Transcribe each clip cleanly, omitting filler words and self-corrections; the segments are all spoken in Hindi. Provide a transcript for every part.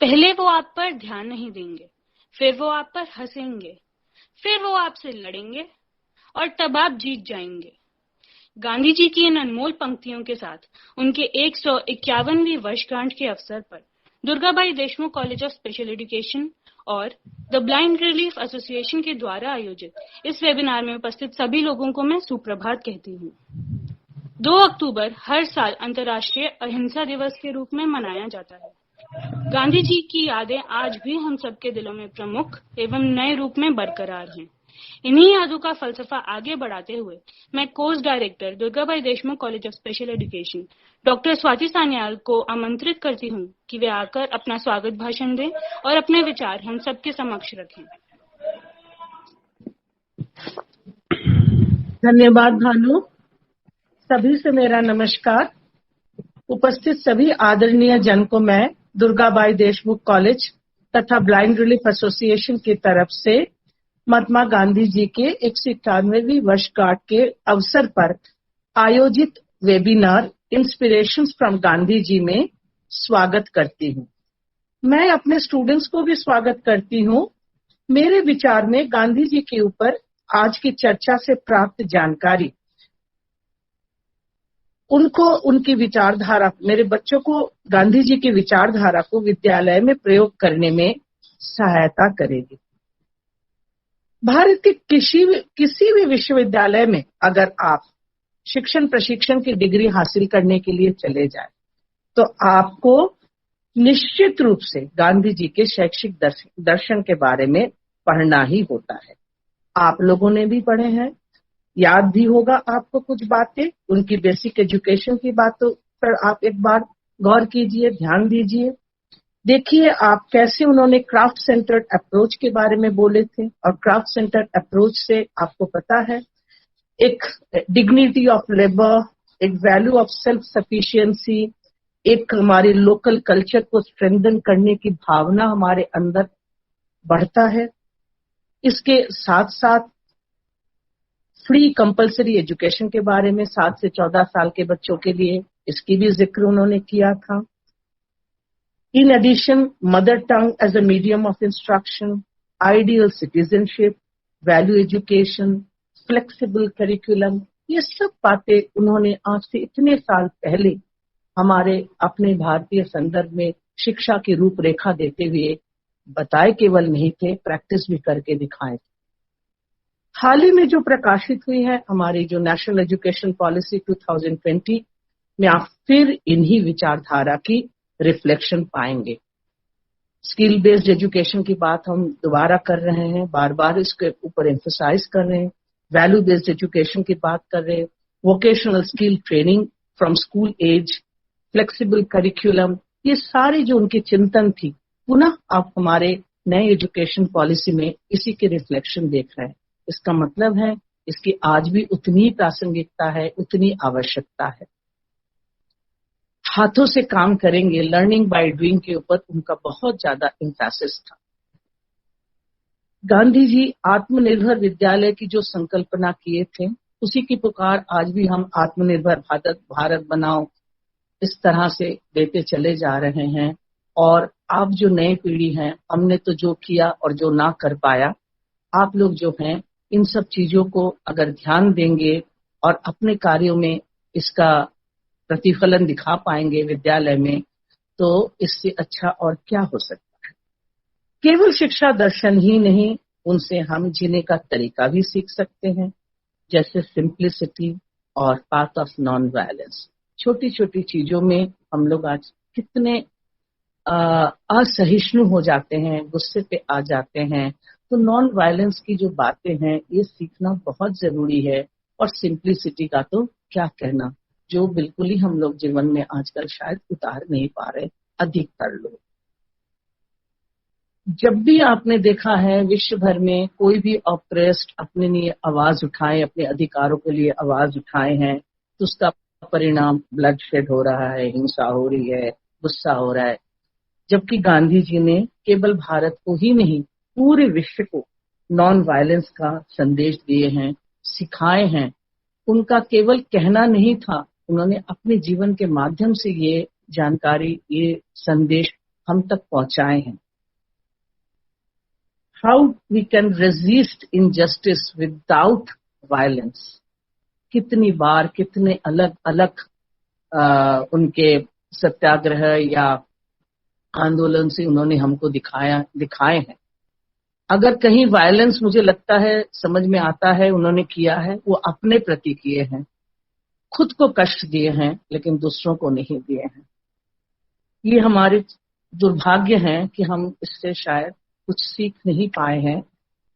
पहले वो आप पर ध्यान नहीं देंगे, फिर वो आप पर हंसेंगे, फिर वो आपसे लड़ेंगे और तब आप जीत जाएंगे। गांधी जी की इन अनमोल पंक्तियों के साथ उनके 151वीं वर्षगांठ के अवसर पर Durgabai Deshmukh college of special education और द ब्लाइंड रिलीफ एसोसिएशन के द्वारा आयोजित इस वेबिनार में उपस्थित सभी लोगों को मैं सुप्रभात कहती हूँ। 2 अक्टूबर हर साल अंतर्राष्ट्रीय अहिंसा दिवस के रूप में मनाया जाता है। गांधी जी की यादें आज भी हम सबके दिलों में प्रमुख एवं नए रूप में बरकरार हैं। इन्हीं यादों का फलसफा आगे बढ़ाते हुए मैं course director Durgabai Deshmukh college of special education doctor Swati Sanyal को आमंत्रित करती हूँ कि वे आकर अपना स्वागत भाषण दें और अपने विचार हम सबके समक्ष रखें। धन्यवाद भानु। सभी से मेरा नमस्कार। उपस्थित सभी आदरणीय जन को मैं दुर्गाबाई देशमुख कॉलेज तथा ब्लाइंड रिलीफ एसोसिएशन की तरफ से महात्मा गांधी जी के 191वीं वर्षगांठ के अवसर पर आयोजित webinar inspirations from Gandhi ji में स्वागत करती हूँ। मैं अपने स्टूडेंट्स को भी स्वागत करती हूँ। मेरे विचार में गांधी जी के ऊपर आज की चर्चा से प्राप्त जानकारी उनको उनकी विचारधारा, मेरे बच्चों को गांधी जी की विचारधारा को विद्यालय में प्रयोग करने में सहायता करेगी। भारत के किसी भी विश्वविद्यालय में अगर आप शिक्षण प्रशिक्षण की डिग्री हासिल करने के लिए चले जाएं, तो आपको निश्चित रूप से गांधी जी के शैक्षिक दर्शन के बारे में पढ़ना ही होता है। आप लोगों ने भी पढ़े हैं, याद भी होगा आपको कुछ बातें। उनकी बेसिक एजुकेशन की बातों पर आप एक बार गौर कीजिए, ध्यान दीजिए। देखिए आप कैसे उन्होंने क्राफ्ट सेंटर्ड अप्रोच के बारे में बोले थे, और क्राफ्ट सेंटर्ड अप्रोच से आपको पता है एक डिग्निटी ऑफ लेबर, एक वैल्यू ऑफ सेल्फ सफिशिएंसी, एक हमारे लोकल कल्चर को स्ट्रेंथन करने की भावना हमारे अंदर बढ़ता है। इसके साथ साथ फ्री कंपलसरी एजुकेशन के बारे में 7 से 14 साल के बच्चों के लिए, इसकी भी जिक्र उन्होंने किया था। In addition mother tongue as a medium of instruction, ideal citizenship, value education, flexible curriculum, ये सब बातें उन्होंने आज से इतने साल पहले हमारे अपने भारतीय संदर्भ में शिक्षा की रूपरेखा देते हुए बताए केवल नहीं थे, प्रैक्टिस भी करके दिखाए थे। हाल ही में जो प्रकाशित हुई है हमारी जो नेशनल एजुकेशन पॉलिसी 2020 में आप फिर इन्हीं विचारधारा की रिफ्लेक्शन पाएंगे। स्किल बेस्ड एजुकेशन की बात हम दोबारा कर रहे हैं, बार बार इसके ऊपर एम्फसाइज कर रहे हैं। वैल्यू बेस्ड एजुकेशन की बात कर रहे हैं, vocational skill training from school age, flexible curriculum, ये सारी जो उनकी चिंतन थी, पुनः आप हमारे नए एजुकेशन पॉलिसी में इसी के रिफ्लेक्शन देख रहे हैं। इसका मतलब है इसकी आज भी उतनी प्रासंगिकता है, उतनी आवश्यकता है। हाथों से काम करेंगे, लर्निंग बाय डूइंग के ऊपर उनका बहुत ज्यादा एम्फेसिस था। गांधी जी आत्मनिर्भर विद्यालय की जो संकल्पना किए थे, उसी की पुकार आज भी हम आत्मनिर्भर भारत बनाओ इस तरह से देते चले जा रहे हैं। और आप जो नई पीढ़ी है, हमने तो जो किया और जो ना कर पाया, आप लोग जो हैं इन सब चीजों को अगर ध्यान देंगे और अपने कार्यों में इसका प्रतिफलन दिखा पाएंगे विद्यालय में, तो इससे अच्छा और क्या हो सकता है। केवल शिक्षा दर्शन ही नहीं, उनसे हम जीने का तरीका भी सीख सकते हैं, जैसे सिंप्लिसिटी और पाथ ऑफ नॉन वायलेंस। छोटी छोटी चीजों में हम लोग आज कितने असहिष्णु हो जाते हैं, गुस्से पे आ जाते हैं। तो नॉन वायलेंस की जो बातें हैं ये सीखना बहुत जरूरी है। और सिंप्लिसिटी का तो क्या कहना, जो बिल्कुल ही हम लोग जीवन में आजकल शायद उतार नहीं पा रहे अधिकतर लोग। जब भी आपने देखा है विश्व भर में कोई भी ऑप्रेस्ड अपने लिए आवाज उठाए, अपने अधिकारों के लिए आवाज उठाए हैं, तो उसका परिणाम ब्लडशेड हो रहा है, हिंसा हो रही है, गुस्सा हो रहा है। जबकि गांधी जी ने केवल भारत को ही नहीं, पूरे विश्व को नॉन वायलेंस का संदेश दिए हैं, सिखाए हैं। उनका केवल कहना नहीं था, उन्होंने अपने जीवन के माध्यम से ये जानकारी, ये संदेश हम तक पहुंचाए हैं। How we can resist injustice without violence. कितनी बार कितने अलग अलग उनके सत्याग्रह या आंदोलन से उन्होंने हमको दिखाए हैं। अगर कहीं वायलेंस मुझे लगता है समझ में आता है उन्होंने किया है, वो अपने प्रति किए हैं, खुद को कष्ट दिए हैं लेकिन दूसरों को नहीं दिए हैं। ये हमारे दुर्भाग्य है कि हम इससे शायद कुछ सीख नहीं पाए हैं।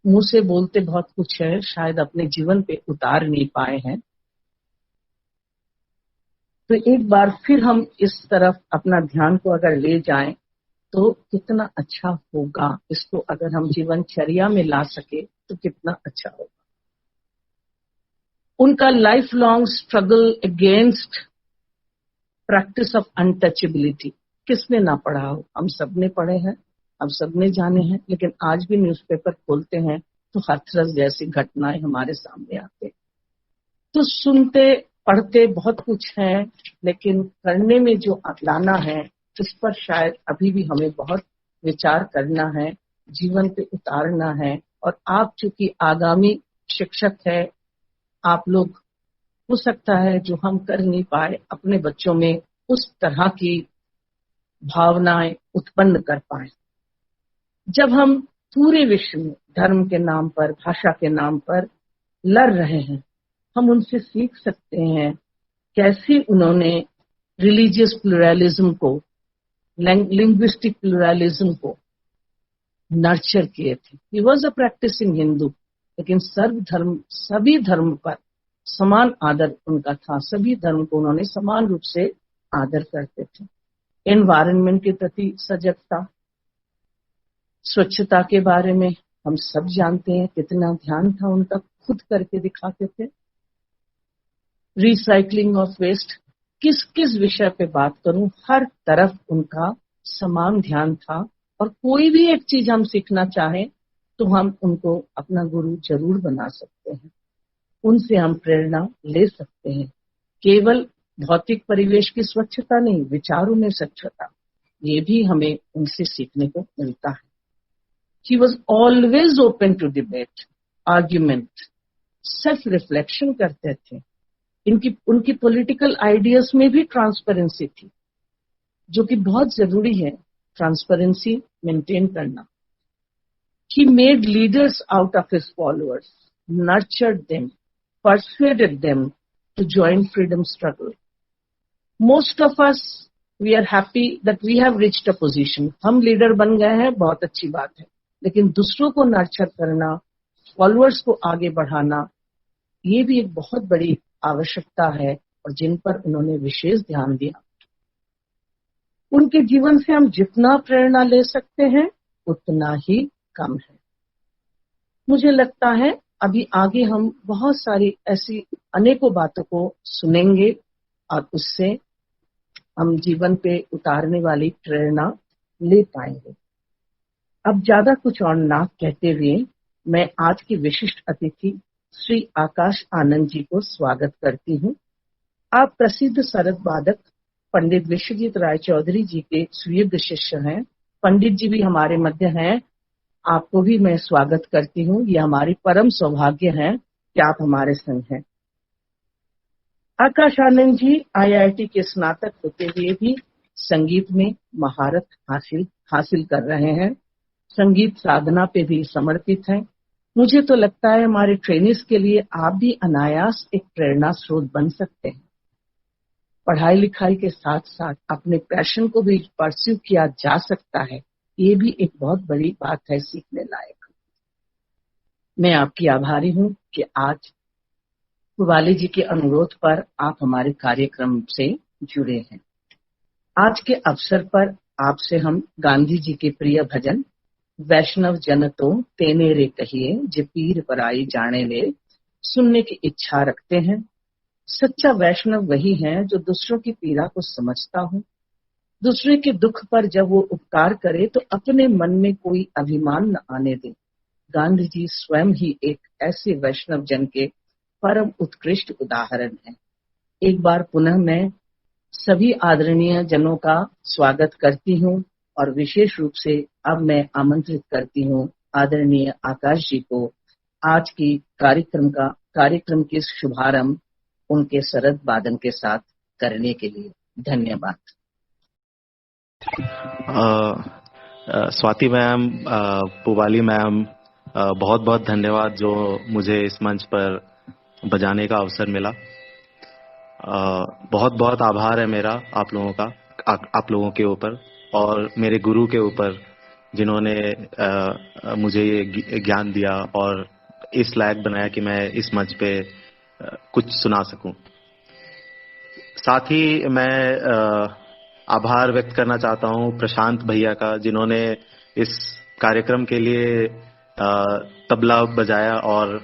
मुंह से बोलते बहुत कुछ है, शायद अपने जीवन पे उतार नहीं पाए हैं। तो एक बार फिर हम इस तरफ अपना ध्यान को अगर ले जाएं तो कितना अच्छा होगा। इसको अगर हम जीवनचर्या में ला सके तो कितना अच्छा होगा। उनका life long struggle against practice of untouchability किसने ना पढ़ा हो, हम सब ने पढ़े हैं, हम सब ने जाने हैं, लेकिन आज भी न्यूज़पेपर खोलते हैं तो हाथरस जैसी घटनाएं हमारे सामने आते हैं। तो सुनते पढ़ते बहुत कुछ है, लेकिन करने में जो लाना है इस पर शायद अभी भी हमें बहुत विचार करना है, जीवन पे उतारना है। और आप चूंकि आगामी शिक्षक है, आप लोग हो सकता है जो हम कर नहीं पाए अपने बच्चों में उस तरह की भावनाएं उत्पन्न कर पाए। जब हम पूरे विश्व में धर्म के नाम पर, भाषा के नाम पर लड़ रहे हैं, हम उनसे सीख सकते हैं कैसे उन्होंने रिलीजियस प्लुरलिज्म को, लिंग्विस्टिक प्लुरलिज्म को नर्चर किए थे। He was a practising Hindu, लेकिन सभी धर्म पर समान आदर उनका था। सभी धर्म को उन्होंने समान रूप से आदर करते थे। एनवायरनमेंट के प्रति सजगता, स्वच्छता के बारे में हम सब जानते हैं कितना ध्यान था उनका, खुद करके दिखाते थे। रिसाइकलिंग ऑफ वेस्ट, किस किस विषय पे बात करूं, हर तरफ उनका समान ध्यान था। और कोई भी एक चीज हम सीखना चाहें तो हम उनको अपना गुरु जरूर बना सकते हैं, उनसे हम प्रेरणा ले सकते हैं। केवल भौतिक परिवेश की स्वच्छता नहीं, विचारों में स्वच्छता, ये भी हमें उनसे सीखने को मिलता है। He was always open to debate, argument, self reflection करते थे। उनकी पॉलिटिकल आइडियाज में भी ट्रांसपेरेंसी थी, जो कि बहुत जरूरी है, ट्रांसपेरेंसी मेंटेन करना। He made leaders out of his followers, nurtured them, persuaded them to join freedom struggle. Most of us, we are happy that we have reached a position. हम लीडर बन गए हैं, बहुत अच्छी बात है, लेकिन दूसरों को नर्चर करना, फॉलोअर्स को आगे बढ़ाना, ये भी एक बहुत बड़ी आवश्यकता है और जिन पर उन्होंने विशेष ध्यान दिया। उनके जीवन से हम जितना प्रेरणा ले सकते हैं उतना ही कम है। मुझे लगता है अभी आगे हम बहुत सारी ऐसी अनेकों बातों को सुनेंगे और उससे हम जीवन पे उतारने वाली प्रेरणा ले पाएंगे। अब ज्यादा कुछ और ना कहते हुए मैं आज की विशिष्ट अतिथि श्री आकाश आनंद जी को स्वागत करती हूँ। आप प्रसिद्ध सरद वादक पंडित विश्वजीत राय चौधरी जी के सुयोग्य शिष्य हैं। पंडित जी भी हमारे मध्य हैं, आपको भी मैं स्वागत करती हूँ। ये हमारी परम सौभाग्य है कि आप हमारे संग हैं। आकाश आनंद जी IIT के स्नातक होते हुए भी संगीत में महारत हासिल कर रहे हैं, संगीत साधना पे भी समर्पित हैं। मुझे तो लगता है हमारे ट्रेनिस के लिए आप भी अनायास एक प्रेरणा स्रोत बन सकते हैं। पढ़ाई लिखाई के साथ साथ अपने पैशन को भी परस्यू किया जा सकता है, ये भी एक बहुत बड़ी बात है, सीखने लायक। मैं आपकी आभारी हूँ कि आज वाले जी के अनुरोध पर आप हमारे कार्यक्रम से जुड़े हैं। आज के अवसर पर आपसे हम गांधी जी के प्रिय भजन वैष्णव जन तो तेने रे कहिए जे पीर पराई जाने ले सुनने की इच्छा रखते हैं। सच्चा वैष्णव वही है जो दूसरों की पीड़ा को समझता हो, दूसरे के दुख पर जब वो उपकार करे तो अपने मन में कोई अभिमान न आने दे। गांधी जी स्वयं ही एक ऐसे वैष्णव जन के परम उत्कृष्ट उदाहरण है। एक बार पुनः मैं सभी आदरणीय जनों का स्वागत करती हूँ और विशेष रूप से अब मैं आमंत्रित करती हूँ आदरणीय आकाश जी को आज की कार्यक्रम के शुभारंभ उनके सरद वादन के साथ करने के लिए। धन्यवाद। स्वाति मैम, पुवाली मैम, बहुत बहुत धन्यवाद जो मुझे इस मंच पर बजाने का अवसर मिला। बहुत बहुत आभार है मेरा आप लोगों के ऊपर और मेरे गुरु के ऊपर जिन्होंने मुझे ये ज्ञान दिया और इस लायक बनाया कि मैं इस मंच पे कुछ सुना सकूं। साथ ही मैं आभार व्यक्त करना चाहता हूं प्रशांत भैया का, जिन्होंने इस कार्यक्रम के लिए तबला बजाया और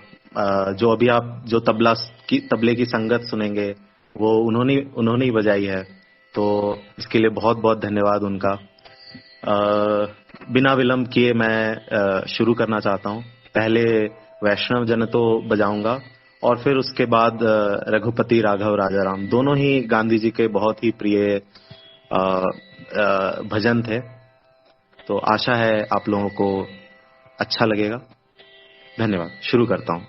जो अभी आप जो तबले की संगत सुनेंगे वो उन्होंने ही बजाई है, तो इसके लिए बहुत बहुत धन्यवाद उनका। बिना विलंब किए मैं शुरू करना चाहता हूं। पहले वैष्णव जन तो बजाऊंगा और फिर उसके बाद रघुपति राघव राजाराम, दोनों ही गांधी जी के बहुत ही प्रिय भजन थे। तो आशा है आप लोगों को अच्छा लगेगा। धन्यवाद। शुरू करता हूं।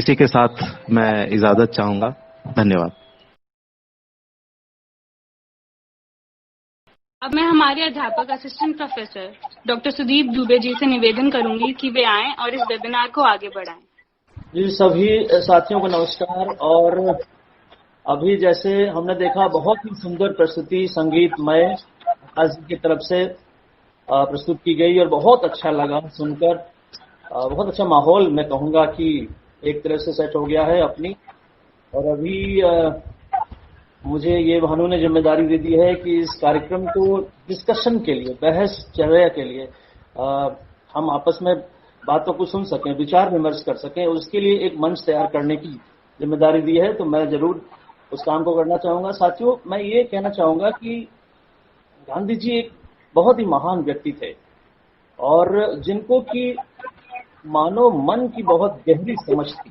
इसी के साथ मैं इजाजत चाहूंगा। धन्यवाद। अब मैं हमारे अध्यापक assistant professor doctor Sudeep Dubey ji से निवेदन करूंगी कि वे आएं और इस वेबिनार को आगे बढ़ाएं। जी, सभी साथियों को नमस्कार। और अभी जैसे हमने देखा, बहुत ही सुंदर प्रस्तुति संगीतमय आज की तरफ से प्रस्तुत की गई और बहुत अच्छा लगा सुनकर। बहुत अच्छा माहौल मैं कहूँगा कि एक तरह से सेट हो गया है अपनी। और अभी मुझे ये भानु ने जिम्मेदारी दे दी है कि इस कार्यक्रम को डिस्कशन के लिए, बहस चर्चा के लिए हम आपस में बातों को सुन सकें, विचार विमर्श कर सकें, उसके लिए एक मंच तैयार करने की जिम्मेदारी दी है। तो मैं जरूर उस काम को करना चाहूँगा। साथियों, मैं ये कहना चाहूँगा कि गांधी जी एक बहुत ही महान व्यक्ति थे और जिनको कि मानव मन की बहुत गहरी समझ थी।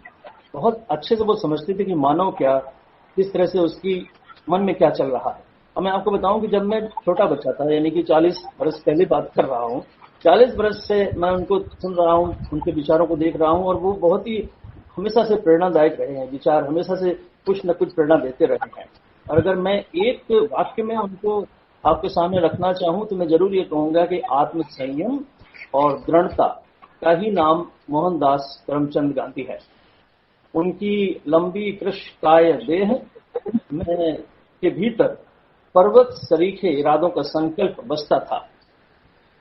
बहुत अच्छे से वो समझते थे कि मानव क्या, किस तरह से उसकी मन में क्या चल रहा है। अब मैं आपको बताऊं कि जब मैं छोटा बच्चा था, यानी कि 40 बरस पहले बात कर रहा हूँ, 40 बरस से मैं उनको सुन रहा हूँ, उनके विचारों को देख रहा हूँ और वो बहुत ही हमेशा से प्रेरणादायक रहे हैं। विचार हमेशा से कुछ न कुछ प्रेरणा देते रहे हैं। और अगर मैं एक वाक्य में उनको आपके सामने रखना चाहूँ तो मैं जरूर ये कहूँगा कि आत्मसंयम और दृढ़ता का ही नाम मोहनदास करमचंद गांधी है। उनकी लंबी कृशकाय देह में के भीतर पर्वत सरीखे इरादों का संकल्प बसता था।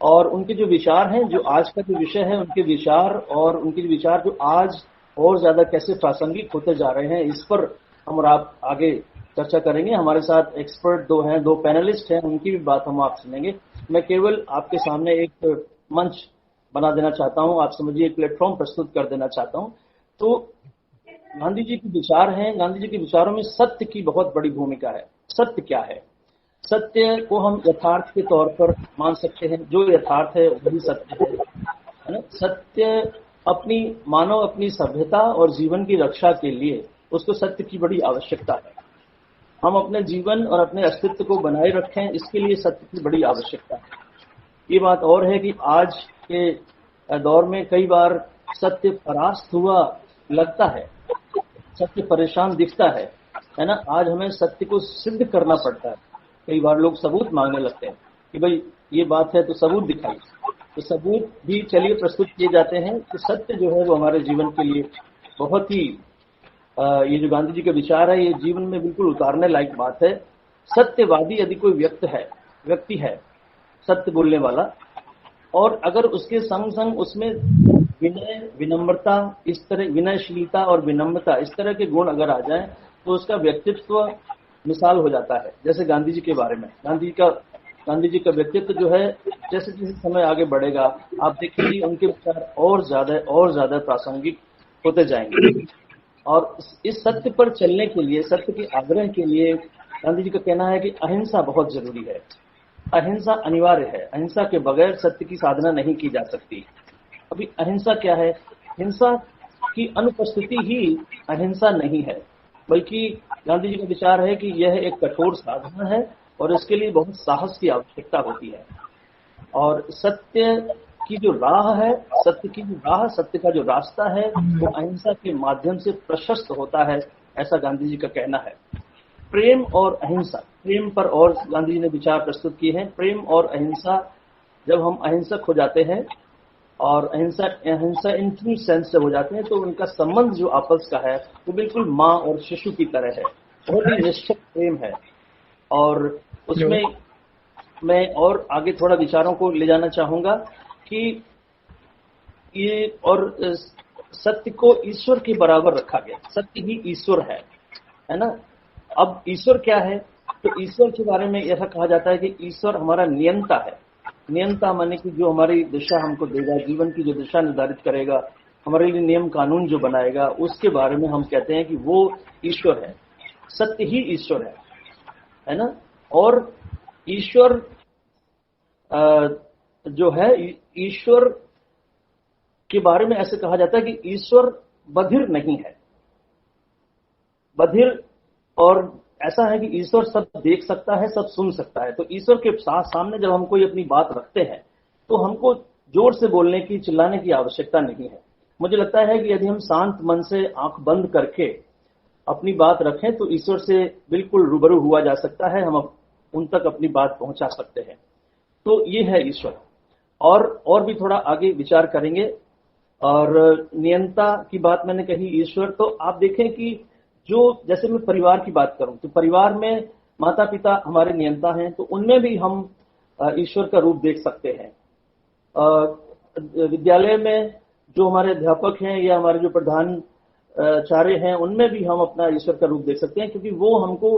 और उनके जो विचार हैं, जो आज का जो विषय है, उनके विचार और उनके विचार जो आज और ज्यादा कैसे प्रासंगिक होते जा रहे हैं, इस पर हम और आप आगे चर्चा करेंगे। हमारे साथ एक्सपर्ट दो हैं, दो पैनलिस्ट हैं, उनकी भी बात हम आप सुनेंगे। मैं केवल आपके सामने एक मंच बना देना चाहता हूं, आप समझिए एक प्लेटफॉर्म प्रस्तुत कर देना चाहता हूं। तो गांधी जी के विचार हैं, गांधी जी के विचारों में सत्य की बहुत बड़ी भूमिका है। सत्य क्या है? सत्य को हम यथार्थ के तौर पर मान सकते हैं, जो यथार्थ है वही सत्य है ना। सत्य मानव अपनी सभ्यता और जीवन की रक्षा के लिए उसको सत्य की बड़ी आवश्यकता है। हम अपने जीवन और अपने अस्तित्व को बनाए रखें, इसके लिए सत्य की बड़ी आवश्यकता है। ये बात और है कि आज के दौर में कई बार सत्य परास्त हुआ लगता है, सत्य परेशान दिखता है ना। आज हमें सत्य को सिद्ध करना पड़ता है। कई बार लोग सबूत मांगने लगते हैं कि भाई ये बात है तो सबूत दिखाइए। तो सबूत भी चलिए प्रस्तुत किए जाते हैं। तो सत्य जो है वो हमारे जीवन के लिए बहुत ही ये जो गांधी जी का विचार है, ये जीवन में बिल्कुल उतारने लायक बात है। सत्यवादी यदि कोई व्यक्ति है सत्य बोलने वाला, और अगर उसके संग संग उसमें विनय, विनम्रता, इस तरह विनयशीलता और विनम्रता, इस तरह के गुण अगर आ जाएं तो उसका व्यक्तित्व मिसाल हो जाता है। जैसे गांधी जी के बारे में, गांधी जी का व्यक्तित्व जो है, जैसे जैसे समय आगे बढ़ेगा आप देखिए उनके विचार और ज्यादा प्रासंगिक होते जाएंगे। और इस सत्य पर चलने के लिए, सत्य के आग्रह के लिए गांधी जी का कहना है कि अहिंसा बहुत जरूरी है। अहिंसा अनिवार्य है। अहिंसा के बगैर सत्य की साधना नहीं की जा सकती। अभी अहिंसा क्या है? हिंसा की अनुपस्थिति ही अहिंसा नहीं है, बल्कि गांधी जी का विचार है कि यह एक कठोर साधना है और इसके लिए बहुत साहस की आवश्यकता होती है। और सत्य की जो राह है, सत्य का जो रास्ता है, वो अहिंसा के माध्यम से प्रशस्त होता है, ऐसा गांधी जी का कहना है। प्रेम और अहिंसा, प्रेम पर और गांधी जी ने विचार प्रस्तुत किए हैं। प्रेम और अहिंसा, जब हम अहिंसक हो जाते हैं और अहिंसा इन ट्रू सेंस से हो जाते हैं, तो उनका संबंध जो आपस का है वो बिल्कुल माँ और शिशु की तरह है। बहुत ही निश्चित प्रेम है। और उसमें मैं और आगे थोड़ा विचारों को ले जाना चाहूंगा कि ये और सत्य को ईश्वर के बराबर रखा गया। सत्य ही ईश्वर है ना। अब ईश्वर क्या है? तो ईश्वर के बारे में ऐसा कहा जाता है कि ईश्वर हमारा नियंता है। नियंता माने कि जो हमारी दिशा हमको देगा, जीवन की जो दिशा निर्धारित करेगा, हमारे लिए नियम कानून जो बनाएगा, उसके बारे में हम कहते हैं कि वो ईश्वर है। सत्य ही ईश्वर है ना। और ईश्वर जो है, ईश्वर के बारे में ऐसे कहा जाता है कि ईश्वर बधिर नहीं है। बधिर, और ऐसा है कि ईश्वर सब देख सकता है, सब सुन सकता है। तो ईश्वर के सामने जब हम कोई अपनी बात रखते हैं तो हमको जोर से बोलने की, चिल्लाने की आवश्यकता नहीं है। मुझे लगता है कि यदि हम शांत मन से आंख बंद करके अपनी बात रखें तो ईश्वर से बिल्कुल रूबरू हुआ जा सकता है, हम उन तक अपनी बात पहुंचा सकते हैं। तो ये है ईश्वर। और भी थोड़ा आगे विचार करेंगे। और नियंता की बात मैंने कही, ईश्वर, तो आप देखें कि जो जैसे मैं परिवार की बात करूं तो परिवार में माता पिता हमारे नियंता हैं, तो उनमें भी हम ईश्वर का रूप देख सकते हैं। विद्यालय में जो हमारे अध्यापक हैं या हमारे जो प्रधानाचार्य हैं, उनमें भी हम अपना ईश्वर का रूप देख सकते हैं, क्योंकि वो हमको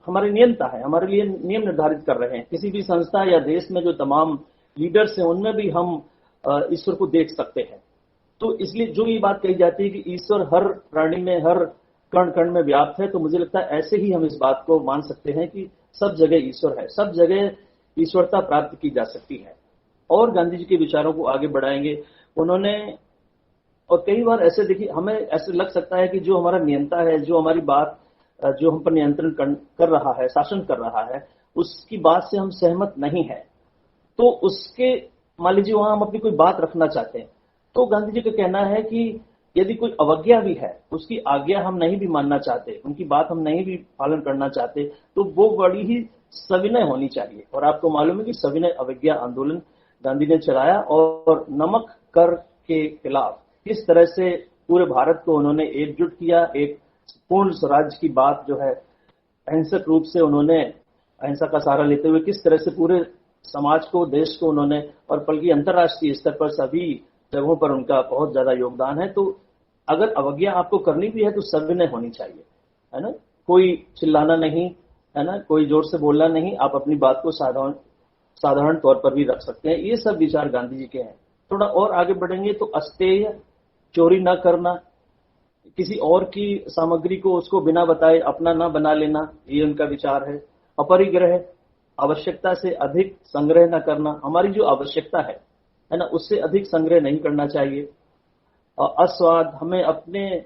हमारे नियंता है, हमारे लिए नियम निर्धारित कर रहे हैं। किसी भी संस्था या देश में जो तमाम लीडर्स हैं, उनमें भी हम ईश्वर को देख सकते हैं। तो इसलिए जो ये बात कही जाती है कि ईश्वर हर प्राणी में, हर कण कण में व्याप्त है, तो मुझे लगता है ऐसे ही हम इस बात को मान सकते हैं कि सब जगह ईश्वर है, सब जगह ईश्वरता प्राप्त की जा सकती है। और गांधी जी के विचारों को आगे बढ़ाएंगे उन्होंने। और कई बार ऐसे देखिए, हमें ऐसे लग सकता है कि जो हमारा नियंता है, जो हमारी बात जो हम पर नियंत्रण कर रहा है, शासन कर रहा है, उसकी बात से हम सहमत नहीं है, तो उसके मान लीजिए वहां हम अपनी कोई बात रखना चाहते हैं, तो गांधी जी का कहना है कि यदि कोई अवज्ञा भी है, उसकी आज्ञा हम नहीं भी मानना चाहते, उनकी बात हम नहीं भी पालन करना चाहते, तो वो बड़ी ही सविनय होनी चाहिए। और आपको मालूम है कि सविनय अवज्ञा आंदोलन गांधी ने चलाया और नमक कर के खिलाफ किस तरह से पूरे भारत को उन्होंने एकजुट किया। एक पूर्ण स्वराज की बात जो है अहिंसक रूप से उन्होंने अहिंसा का सहारा लेते हुए किस तरह से पूरे समाज को, देश को उन्होंने, और बल्कि अंतर्राष्ट्रीय स्तर पर सभी जगहों पर उनका बहुत ज्यादा योगदान है। तो अगर अवज्ञा आपको करनी भी है तो सविनय होनी चाहिए, है ना। कोई चिल्लाना नहीं, है ना, कोई जोर से बोलना नहीं, आप अपनी बात को साधारण तौर पर भी रख सकते हैं। ये सब विचार गांधी जी के हैं। थोड़ा और आगे बढ़ेंगे तो अस्तेय, चोरी न करना, किसी और की सामग्री को उसको बिना बताए अपना न बना लेना, ये उनका विचार है। अपरिग्रह, आवश्यकता से अधिक संग्रह न करना, हमारी जो आवश्यकता है ना, उससे अधिक संग्रह नहीं करना चाहिए। अस्वाद, हमें अपने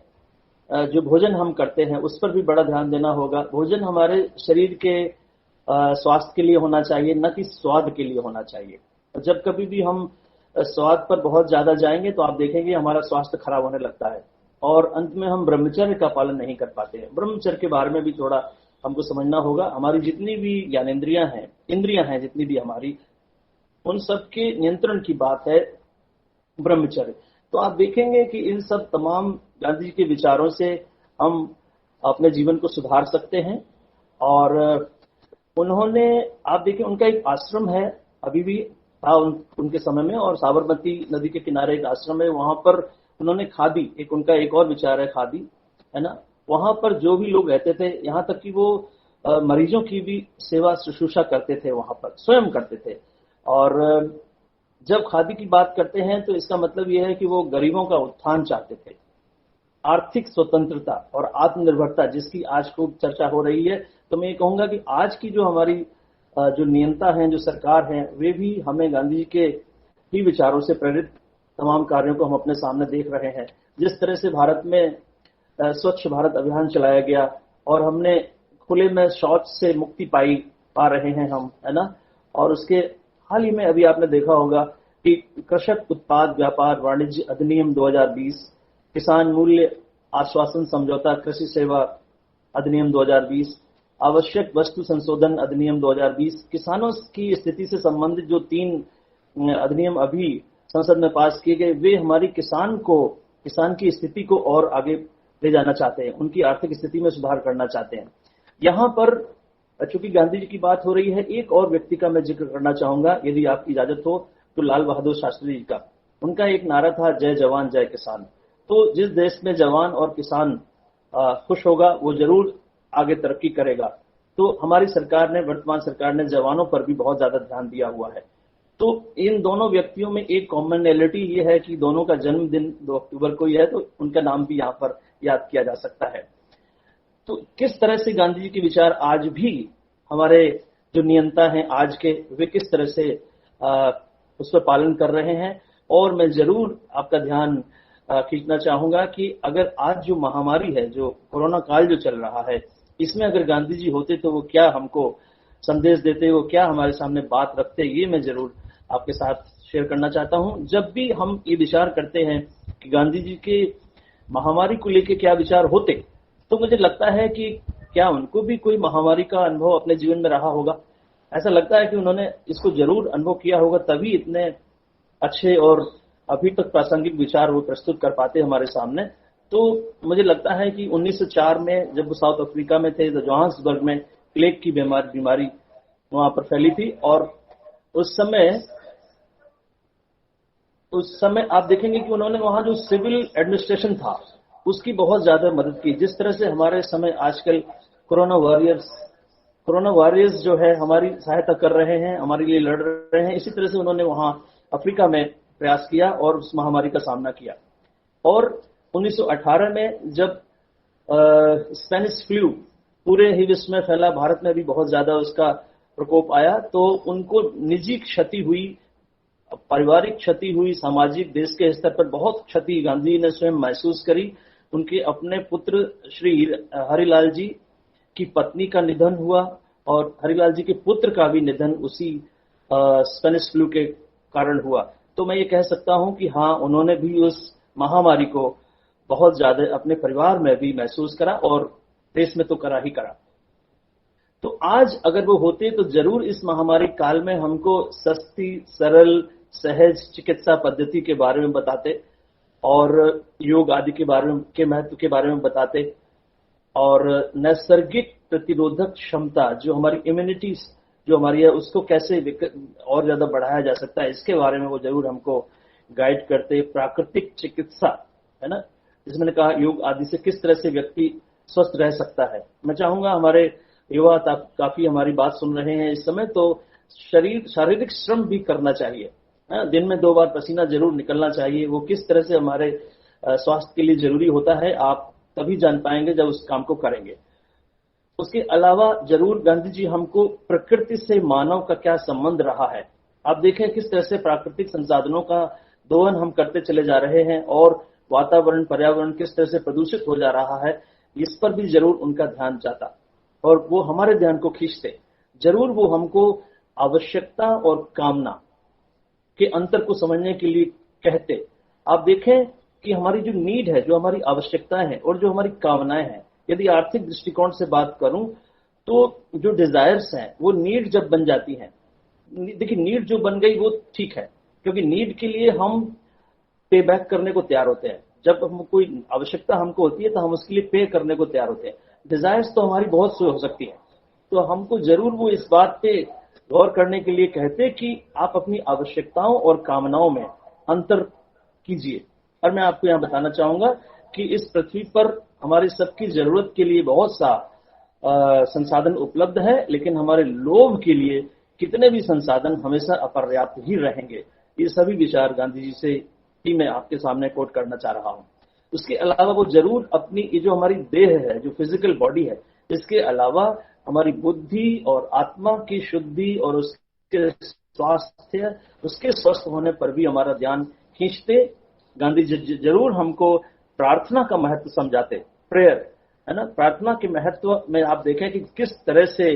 जो भोजन हम करते हैं उस पर भी बड़ा ध्यान देना होगा। भोजन हमारे शरीर के स्वास्थ्य के लिए होना चाहिए, न कि स्वाद के लिए होना चाहिए। जब कभी भी हम स्वाद पर बहुत ज्यादा जाएंगे तो आप देखेंगे हमारा स्वास्थ्य खराब होने लगता है और अंत में हम ब्रह्मचर्य का पालन नहीं कर पाते हैं। ब्रह्मचर्य के बारे में भी थोड़ा हमको समझना होगा। हमारी जितनी भी ज्ञानेंद्रियां हैं, इंद्रियां हैं जितनी भी हमारी, उन सब के नियंत्रण की बात है ब्रह्मचर्य। तो आप देखेंगे कि इन सब तमाम गांधी जी के विचारों से हम अपने जीवन को सुधार सकते हैं। और उन्होंने, आप देखिए, उनका एक आश्रम है, अभी भी था उनके समय में, और साबरमती नदी के किनारे एक आश्रम है, वहां पर उन्होंने खादी, एक उनका एक और विचार है खादी, है ना। वहां पर जो भी लोग रहते थे, यहाँ तक कि वो मरीजों की भी सेवा शुश्रूषा करते थे, वहां पर स्वयं करते थे। और जब खादी की बात करते हैं तो इसका मतलब यह है कि वो गरीबों का उत्थान चाहते थे, आर्थिक स्वतंत्रता और आत्मनिर्भरता जिसकी आज खूब चर्चा हो रही है। तो मैं ये कहूंगा कि आज की जो हमारी जो नियंता हैं, जो सरकार हैं, वे भी हमें गांधी जी के ही विचारों से प्रेरित तमाम कार्यों को हम अपने सामने देख रहे हैं। जिस तरह से भारत में स्वच्छ भारत अभियान चलाया गया और हमने खुले में शौच से मुक्ति पा रहे हैं हम, है ना। और उसके हाल ही में अभी आपने देखा होगा कि कृषक उत्पाद व्यापार वाणिज्य अधिनियम 2020, किसान मूल्य आश्वासन समझौता कृषि सेवा अधिनियम 2020, आवश्यक वस्तु संशोधन अधिनियम 2020, किसानों की स्थिति से संबंधित जो 3 अधिनियम अभी संसद में पास किए गए, वे हमारी किसान की स्थिति को और आगे ले जाना चाहते हैं, उनकी आर्थिक स्थिति में सुधार करना चाहते हैं। यहाँ पर चूंकि गांधी जी की बात हो रही है, एक और व्यक्ति का मैं जिक्र करना चाहूंगा, यदि आपकी इजाजत हो, तो लाल बहादुर शास्त्री जी का। उनका एक नारा था, जय जवान जय किसान। तो जिस देश में जवान और किसान खुश होगा वो जरूर आगे तरक्की करेगा। तो हमारी सरकार ने, वर्तमान सरकार ने जवानों पर भी बहुत ज्यादा ध्यान दिया हुआ है। तो इन दोनों व्यक्तियों में एक कॉमनैलिटी ये है कि दोनों का जन्मदिन 2 अक्टूबर को ही है, तो उनका नाम भी यहाँ पर याद किया जा सकता है। तो किस तरह से गांधी जी के विचार आज भी हमारे जो नियंता हैं आज के, वे किस तरह से उस पर पालन कर रहे हैं। और मैं जरूर आपका ध्यान खींचना चाहूंगा कि अगर आज जो महामारी है, जो कोरोना काल जो चल रहा है, इसमें अगर गांधी जी होते तो वो क्या हमको संदेश देते, वो क्या हमारे सामने बात रखते, ये मैं जरूर आपके साथ शेयर करना चाहता हूं। जब भी हम ये विचार करते हैं कि गांधी जी के महामारी को लेकर क्या विचार होते, तो मुझे लगता है कि क्या उनको भी कोई महामारी का अनुभव अपने जीवन में रहा होगा। ऐसा लगता है कि उन्होंने इसको जरूर अनुभव किया होगा, तभी इतने अच्छे और अभी तक प्रासंगिक विचार वो प्रस्तुत कर पाते हमारे सामने। तो मुझे लगता है कि 1904 में जब वो साउथ अफ्रीका में थे, तो जोहान्सबर्ग में प्लेग की बीमारी वहां पर फैली थी, और उस समय आप देखेंगे कि उन्होंने वहां जो सिविल एडमिनिस्ट्रेशन था उसकी बहुत ज्यादा मदद की। जिस तरह से हमारे समय आजकल कोरोना वॉरियर्स जो है हमारी सहायता कर रहे हैं, हमारे लिए लड़ रहे हैं, इसी तरह से उन्होंने वहां अफ्रीका में प्रयास किया और उस महामारी का सामना किया। और 1918 में जब स्पेनिश फ्लू पूरे ही विश्व में फैला, भारत में भी बहुत ज्यादा उसका प्रकोप आया, तो उनको निजी क्षति हुई, पारिवारिक क्षति हुई, सामाजिक देश के स्तर पर बहुत क्षति गांधी ने स्वयं महसूस करी। उनके अपने पुत्र श्री हरिलाल जी की पत्नी का निधन हुआ, और हरिलाल जी के पुत्र का भी निधन उसी स्पेनिश फ्लू के कारण हुआ। तो मैं ये कह सकता हूं कि हाँ, उन्होंने भी उस महामारी को बहुत ज्यादा अपने परिवार में भी महसूस करा और देश में तो करा ही करा। तो आज अगर वो होते तो जरूर इस महामारी काल में हमको सस्ती, सरल, सहज चिकित्सा पद्धति के बारे में बताते, और योग आदि के बारे में, के महत्व के बारे में बताते, और नैसर्गिक प्रतिरोधक क्षमता जो हमारी इम्यूनिटी जो हमारी है उसको कैसे और ज्यादा बढ़ाया जा सकता है, इसके बारे में वो जरूर हमको गाइड करते। प्राकृतिक चिकित्सा है ना, जिसमें कहा योग आदि से किस तरह से व्यक्ति स्वस्थ रह सकता है। मैं चाहूंगा हमारे युवा काफी हमारी बात सुन रहे हैं इस समय, तो शारीरिक श्रम भी करना चाहिए, दिन में 2 बार पसीना जरूर निकलना चाहिए। वो किस तरह से हमारे स्वास्थ्य के लिए जरूरी होता है, आप तभी जान पाएंगे जब उस काम को करेंगे। उसके अलावा जरूर गांधी जी हमको प्रकृति से मानव का क्या संबंध रहा है, आप देखें किस तरह से प्राकृतिक संसाधनों का दोहन हम करते चले जा रहे हैं, और वातावरण, पर्यावरण किस तरह से प्रदूषित हो जा रहा है, इस पर भी जरूर उनका ध्यान जाता, और वो हमारे ध्यान को खींचते। जरूर वो हमको आवश्यकता और कामना के अंतर को समझने के लिए कहते। आप देखें कि हमारी जो नीड है, जो हमारी आवश्यकताएं हैं और जो हमारी कामनाएं हैं, यदि आर्थिक दृष्टिकोण से बात करूं तो जो डिजायर्स हैं वो नीड जब बन जाती हैं, देखिए नीड जो बन गई वो ठीक है, क्योंकि नीड के लिए हम पे बैक करने को तैयार होते हैं। जब हम कोई आवश्यकता हमको होती है तो हम उसके लिए पे करने को तैयार होते हैं। डिजायर्स तो हमारी बहुत सी हो सकती है, तो हमको जरूर वो इस बात पे गौर करने के लिए कहते कि आप अपनी आवश्यकताओं और कामनाओं में अंतर कीजिए। और मैं आपको यहाँ बताना चाहूंगा कि इस पृथ्वी पर हमारी सबकी जरूरत के लिए बहुत सा संसाधन उपलब्ध है, लेकिन हमारे लोभ के लिए कितने भी संसाधन हमेशा अपर्याप्त ही रहेंगे। ये सभी विचार गांधी जी से ही मैं आपके सामने कोट करना चाह रहा हूँ। उसके अलावा वो जरूर अपनी ये जो हमारी देह है, जो फिजिकल बॉडी है, इसके अलावा हमारी बुद्धि और आत्मा की शुद्धि और उसके स्वास्थ्य, उसके स्वस्थ होने पर भी हमारा ध्यान खींचते। गांधी जी जरूर हमको प्रार्थना का महत्व समझाते, प्रेयर है ना। प्रार्थना के महत्व में आप देखें कि किस तरह से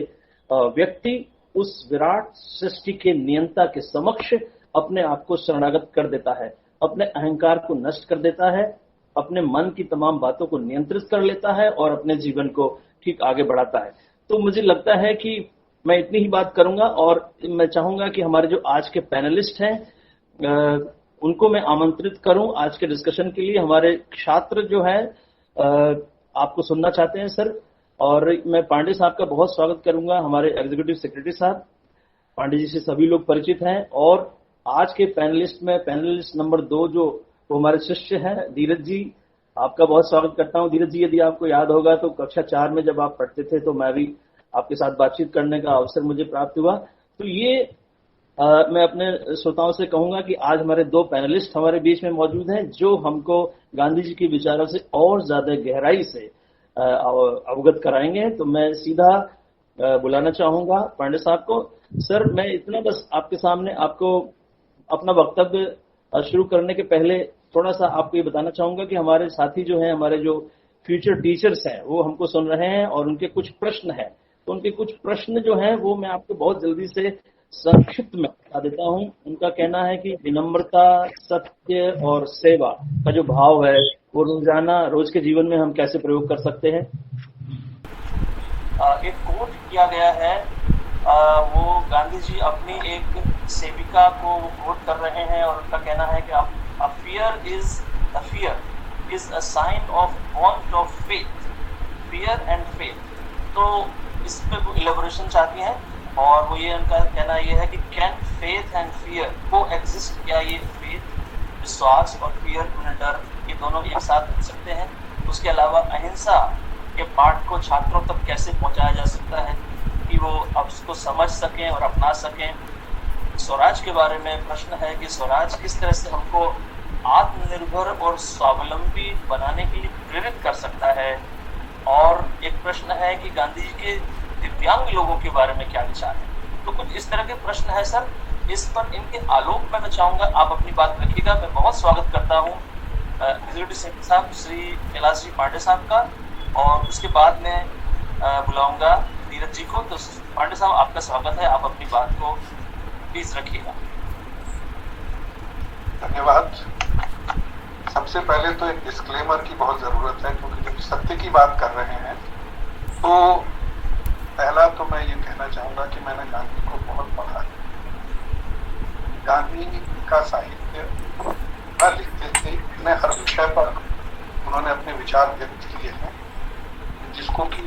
व्यक्ति उस विराट सृष्टि के नियंता के समक्ष अपने आप को शरणागत कर देता है, अपने अहंकार को नष्ट कर देता है, अपने मन की तमाम बातों को नियंत्रित कर लेता है और अपने जीवन को ठीक आगे बढ़ाता है। तो मुझे लगता है कि मैं इतनी ही बात करूंगा, और मैं चाहूंगा कि हमारे जो आज के पैनलिस्ट हैं उनको मैं आमंत्रित करूं आज के डिस्कशन के लिए। हमारे छात्र जो है आपको सुनना चाहते हैं सर, और मैं पांडे साहब का बहुत स्वागत करूंगा, हमारे एग्जीक्यूटिव सेक्रेटरी साहब। पांडे जी से सभी लोग परिचित हैं। और आज के पैनलिस्ट में पैनलिस्ट नंबर 2 जो वो हमारे शिष्य हैं धीरज जी, आपका बहुत स्वागत करता हूं। धीरज जी, यदि आपको याद होगा तो कक्षा 4 में जब आप पढ़ते थे तो मैं भी आपके साथ बातचीत करने का अवसर मुझे प्राप्त हुआ। तो ये मैं अपने श्रोताओं से कहूंगा कि आज हमारे 2 पैनलिस्ट हमारे बीच में मौजूद हैं जो हमको गांधी जी के विचारों से और ज्यादा गहराई से अवगत कराएंगे। तो मैं सीधा बुलाना चाहूंगा पांडे साहब को। सर, मैं इतना बस आपके सामने आपको अपना वक्तव्य शुरू करने के पहले थोड़ा सा आपको ये बताना चाहूंगा कि हमारे साथी जो हैं, हमारे जो फ्यूचर टीचर्स हैं, वो हमको सुन रहे हैं और उनके कुछ प्रश्न हैं। तो उनके कुछ प्रश्न जो हैं वो मैं आपको बहुत जल्दी से संक्षिप्त में बता देता हूं। उनका कहना है कि विनम्रता, सत्य और सेवा का जो भाव है वो रोजाना रोज के जीवन में हम कैसे प्रयोग कर सकते हैं। एक कोट किया गया है, वो गांधी जी अपनी एक सेविका को कोट कर रहे हैं और उनका कहना है कि a fear is a sign of want of faith, fear and faith। तो इस पे वो इलेबोरेशन चाहती हैं और वो ये उनका कहना ये है कि कैन फेथ एंड फियर को एग्जिस्ट, क्या ये फेथ विश्वास और फियर डर ये दोनों एक साथ रह सकते हैं। उसके अलावा अहिंसा के पाठ को छात्रों तक कैसे पहुंचाया जा सकता है कि वो अब उसको समझ सकें और अपना सकें। स्वराज के बारे में प्रश्न है कि स्वराज किस तरह से हमको आत्मनिर्भर और स्वावलंबी बनाने के लिए प्रेरित कर सकता है। और एक प्रश्न है कि गांधी जी के दिव्यांग लोगों के बारे में क्या विचार है। तो कुछ इस तरह के प्रश्न है सर, इस पर इनके आलोक में मैं चाहूंगा आप अपनी बात रखिएगा। मैं बहुत स्वागत करता हूँ एग्जीक्यूटिव सेक्रेटरी साहब श्री कैलाश जी पांडे साहब का, और उसके बाद में बुलाऊंगा नीरज जी को। तो पांडे साहब आपका स्वागत है, आप अपनी बात को प्लीज रखिएगा। धन्यवाद। सबसे पहले तो एक डिस्क्लेमर की बहुत जरूरत है, क्योंकि जब सत्य की बात कर रहे हैं तो पहला तो मैं ये कहना चाहूंगा कि मैंने गांधी को बहुत पढ़ा है। गांधी का साहित्य न लिखते थे, इतने हर विषय पर उन्होंने अपने विचार व्यक्त किए हैं जिसको कि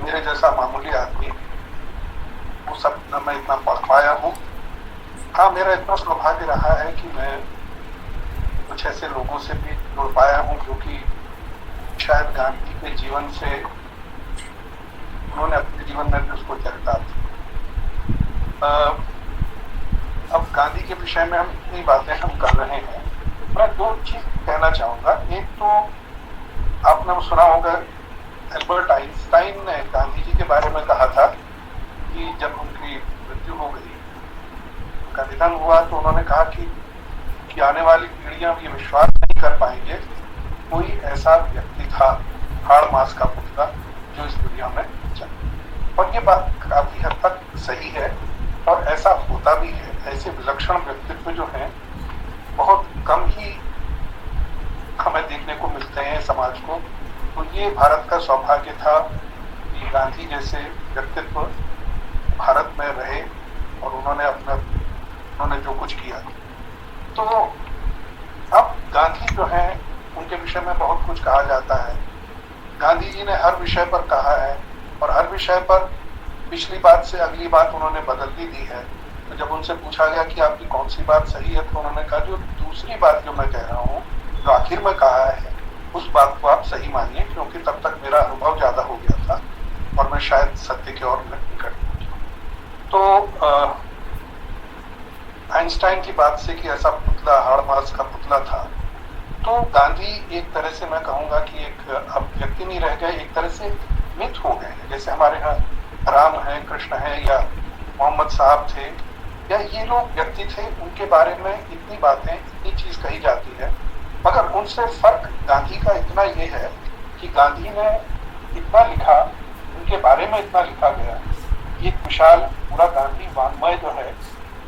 मेरे जैसा मामूली आदमी वो सब न मैं इतना पढ़ पाया हूँ। हाँ, मेरा इतना सौभाग्य रहा है कि मैं कुछ ऐसे लोगों से भी जुड़ पाया हूँ क्योंकि शायद गांधी के जीवन से उन्होंने अपने जीवन में भी उसको चरितार्थ। अब गांधी के विषय में हम इतनी बातें हम कर रहे हैं, मैं दो चीज कहना चाहूंगा। एक तो आपने वो सुना होगा, एल्बर्ट आइंस्टाइन ने गांधी जी के बारे में कहा था कि जब उनकी मृत्यु हो गई, उनका निधन हुआ, तो उन्होंने कहा कि आने वाली पीढ़ियां ये विश्वास नहीं कर पाएंगे कोई ऐसा व्यक्ति था हाड़ मास का पुतला जो इस दुनिया में चला। और ये बात काफी हद तक सही है और ऐसा होता भी है। ऐसे विलक्षण व्यक्तित्व जो हैं बहुत कम ही हमें देखने को मिलते हैं समाज को। तो ये भारत का सौभाग्य था कि गांधी जैसे व्यक्तित्व भारत में रहे और उन्होंने जो कुछ किया। तो अब गांधी जो है उनके विषय में बहुत कुछ कहा जाता है। गांधी जी ने हर विषय पर कहा है और हर विषय पर पिछली बात से अगली बात उन्होंने बदल भी दी है। तो जब उनसे पूछा गया कि आपकी कौन सी बात सही है, तो उन्होंने कहा जो दूसरी बात जो मैं कह रहा हूँ, जो आखिर में कहा है, उस बात को आप सही मानिए, क्योंकि तब तक मेरा अनुभव ज्यादा हो गया था और मैं शायद सत्य के और निकट पहुंचा। तो आइंस्टाइन की बात से कि ऐसा पुतला हाड़ मास का पुतला था, तो गांधी एक तरह से मैं कहूंगा कि एक अब व्यक्ति नहीं रह गए, एक तरह से मिथ हो गए हैं। जैसे हमारे यहाँ राम है, कृष्ण है, या मोहम्मद साहब थे, या ये लोग व्यक्ति थे, उनके बारे में इतनी बातें, इतनी चीज कही जाती है। मगर उनसे फर्क गांधी का इतना ये है कि गांधी ने इतना लिखा, उनके बारे में इतना लिखा गया, ये विशाल पूरा गांधी वाङ्मय जो है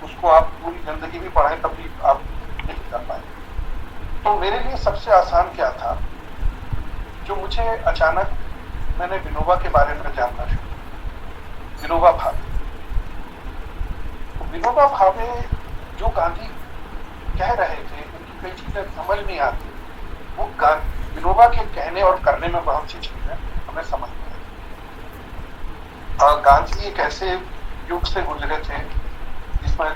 उसको आप पूरी जिंदगी भी पढ़ें तब भी आप नहीं कर पाए। तो मेरे लिए सबसे आसान क्या था, जो मुझे अचानक मैंने विनोबा के बारे में जानना शुरू, विनोबा भावे। तो विनोबा भावे जो गांधी कह रहे थे, उनकी कई चीजें समझ नहीं आती, वो विनोबा के कहने और करने में बहुत सी चीजें हमें समझ में आई। गांधी एक ऐसे युग से गुजरे थे जिसमें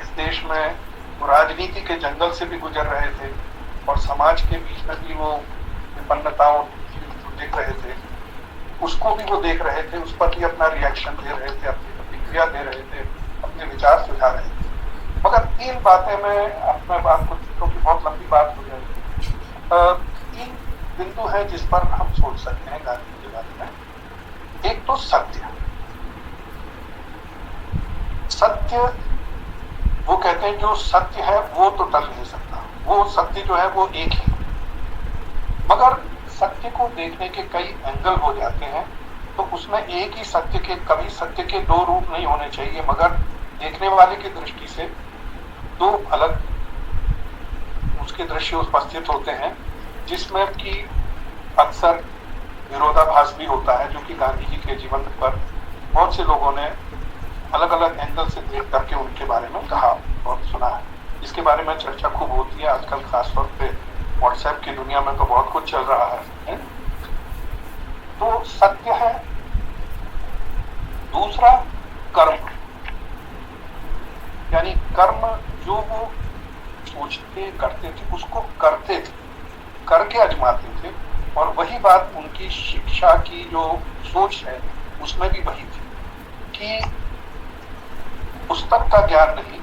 इस देश में वो राजनीति के जंगल से भी गुजर रहे थे और समाज के बीच में भी वो विपन्नताओं देख रहे थे, उसको भी वो देख रहे थे, उस पर भी अपना रिएक्शन दे रहे थे, अपनी प्रतिक्रिया दे रहे थे, अपने विचार सुझा रहे थे। मगर तीन बातें मैं अपने बात को, क्योंकि बहुत लंबी बात हो जाएगी, तीन बिंदु है जिस पर हम सोच सकते हैं गांधी के बारे में। एक तो सत्य, सत्य वो कहते हैं जो सत्य है वो तो टल नहीं सकता, वो सत्य जो है वो एक ही। मगर सत्य को देखने के कई एंगल हो जाते हैं, तो उसमें एक ही सत्य के, कभी सत्य के दो रूप नहीं होने चाहिए, मगर देखने वाले की दृष्टि से दो अलग उसके दृश्य उपस्थित होते हैं, जिसमें कि अक्सर विरोधाभास भी होता है, जो कि गांधी जी के जीवन पर बहुत से लोगों ने अलग अलग एंगल से देख करके उनके बारे में कहा और सुना है। इसके बारे में चर्चा खूब होती है आजकल, खासतौर पे व्हाट्सएप की दुनिया में तो बहुत कुछ चल रहा है। तो सत्य है। दूसरा कर्म, यानी कर्म जो वो सोचते करते थे उसको करते थे, करके आजमाते थे, और वही बात उनकी शिक्षा की जो सोच है उसमें भी वही थी कि पुस्तक का ज्ञान नहीं,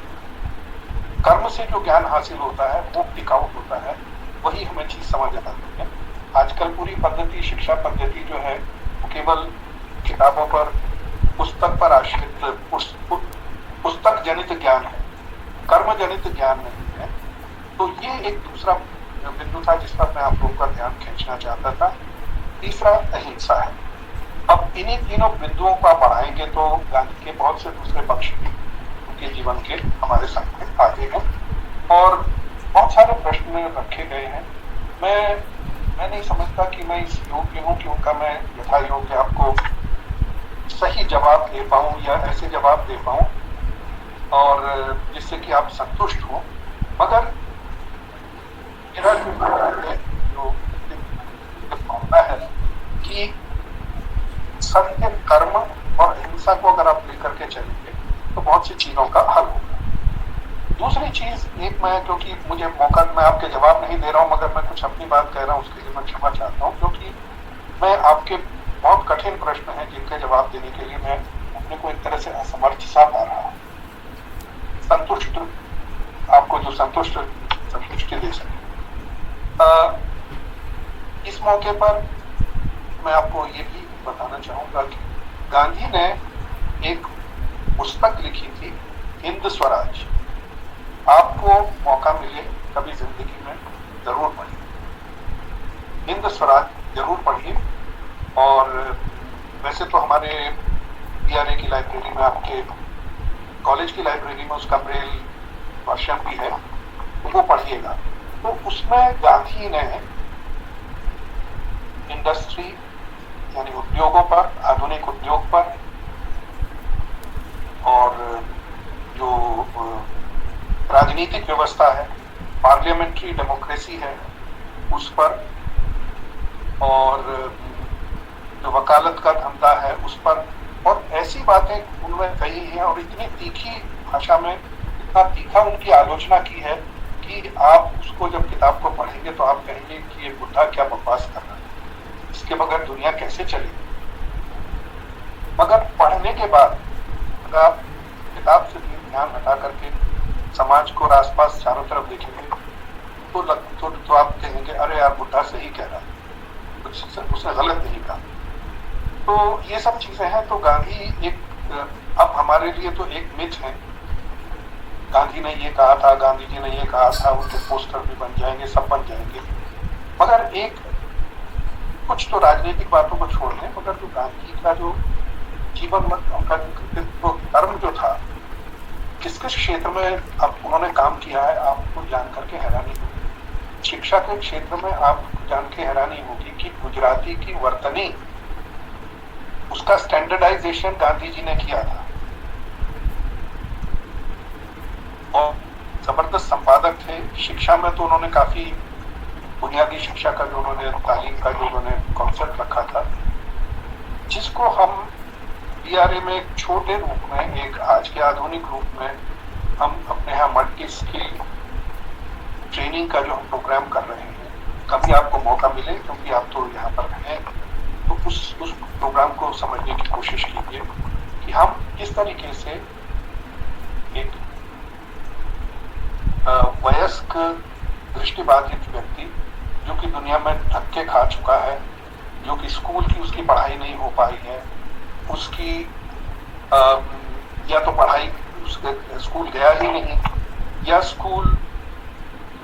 कर्म से जो ज्ञान हासिल होता है वो टिकाऊ होता है, वही हमें चीज समझ आती है। आजकल पूरी पद्धति, शिक्षा पद्धति जो है वो केवल किताबों पर, पुस्तक पर आश्रित, पुस्तक जनित ज्ञान है, कर्म जनित ज्ञान नहीं है। तो ये एक दूसरा बिंदु था जिस पर मैं आप लोगों का ध्यान खींचना चाहता था। तीसरा अहिंसा है। अब इन्हीं तीनों बिंदुओं को बढ़ाएंगे तो गांधी के बहुत से दूसरे पक्ष भी उनके जीवन के हमारे सामने आते हैं और बहुत सारे प्रश्न रखे गए हैं। मैं नहीं समझता कि मैं इस योग्य हूं कि उनका मैं यथा योग्य आपको सही जवाब दे पाऊं या ऐसे जवाब दे पाऊं और जिससे कि आप संतुष्ट हो, मगर मेरा जो मानना है कि सत्य, कर्म और अहिंसा को अगर आप लेकर के चलेंगे तो बहुत सी चीजों का हल होगा। दूसरी चीज, एक मैं, क्योंकि मुझे मौका, मैं आपके जवाब नहीं दे रहा हूं मगर मैं कुछ अपनी बात कह रहा हूं, उसके लिए मैं क्षमा चाहता हूं, क्योंकि मैं आपके बहुत कठिन प्रश्न हैं जिनके जवाब देने के लिए मैं अपने को एक तरह से असमर्थ सा पा रहा हूं। संतुष्ट, आपको जो संतुष्टि दे सके। इस मौके पर मैं आपको ये भी बताना चाहूंगा कि गांधी ने एक पुस्तक लिखी थी, हिंद स्वराज। आपको मौका मिले कभी जिंदगी में जरूर पढ़िए, हिंद स्वराज जरूर पढ़िए। और वैसे तो हमारे बीआरए की लाइब्रेरी में, आपके कॉलेज की लाइब्रेरी में उसका ब्रेल वर्षन भी है, तो वो पढ़िएगा। तो उसमें गांधी ने इंडस्ट्री यानी उद्योगों पर, आधुनिक उद्योग पर, और जो राजनीतिक व्यवस्था है, पार्लियामेंट्री डेमोक्रेसी है, उस पर, और जो वकालत का धंधा है उस पर, और ऐसी बातें उन्होंने कही हैं और इतनी तीखी भाषा में, इतना तीखा उनकी आलोचना की है कि आप उसको जब किताब को पढ़ेंगे तो आप कहेंगे कि ये बुद्धा क्या बकवास कर रहा है, इसके बगैर दुनिया कैसे चलेगी। मगर पढ़ने के बाद अगर आप किताब से ध्यान हटा करके समाज को और आसपास चारों तरफ देखेंगे तो आप कहेंगे अरे यार बुद्धा सही कह रहा है, कुछ उसने गलत नहीं कहा। तो ये सब चीजें हैं। तो गांधी एक, अब हमारे लिए तो एक मिथ है, गांधी ने ये कहा था, गांधी जी ने ये कहा था, उनके पोस्टर भी बन जाएंगे, सब बन जाएंगे, मगर एक कुछ तो राजनीतिक बातों को छोड़ दें, मगर जो गांधी का जो जीवन उनका कर्म जो था, किस किस क्षेत्र में अब उन्होंने काम किया है, आपको जान करके हैरानी होगी। शिक्षा के क्षेत्र में आपको जान के हैरानी होगी कि गुजराती की वर्तनी, उसका स्टैंडर्डाइजेशन गांधी जी ने किया था और जबरदस्त संपादक थे। शिक्षा में तो उन्होंने काफी बुनियादी शिक्षा का जो उन्होंने, तालीम का जो उन्होंने कॉन्सेप्ट रखा था, जिसको हम बीआरए में एक छोटे रूप में, एक आज के आधुनिक रूप में हम अपने यहाँ मल्टी स्किल ट्रेनिंग का जो हम प्रोग्राम कर रहे हैं, कभी आपको मौका मिले, क्योंकि आप तो यहाँ पर हैं, तो उस प्रोग्राम को समझने की कोशिश कीजिए कि हम किस तरीके से एक वयस्क दृष्टिबाधित व्यक्ति जो कि दुनिया में धक्के खा चुका है, जो कि स्कूल की उसकी पढ़ाई नहीं हो पाई है, उसकी या तो पढ़ाई, उसके स्कूल गया ही नहीं, या स्कूल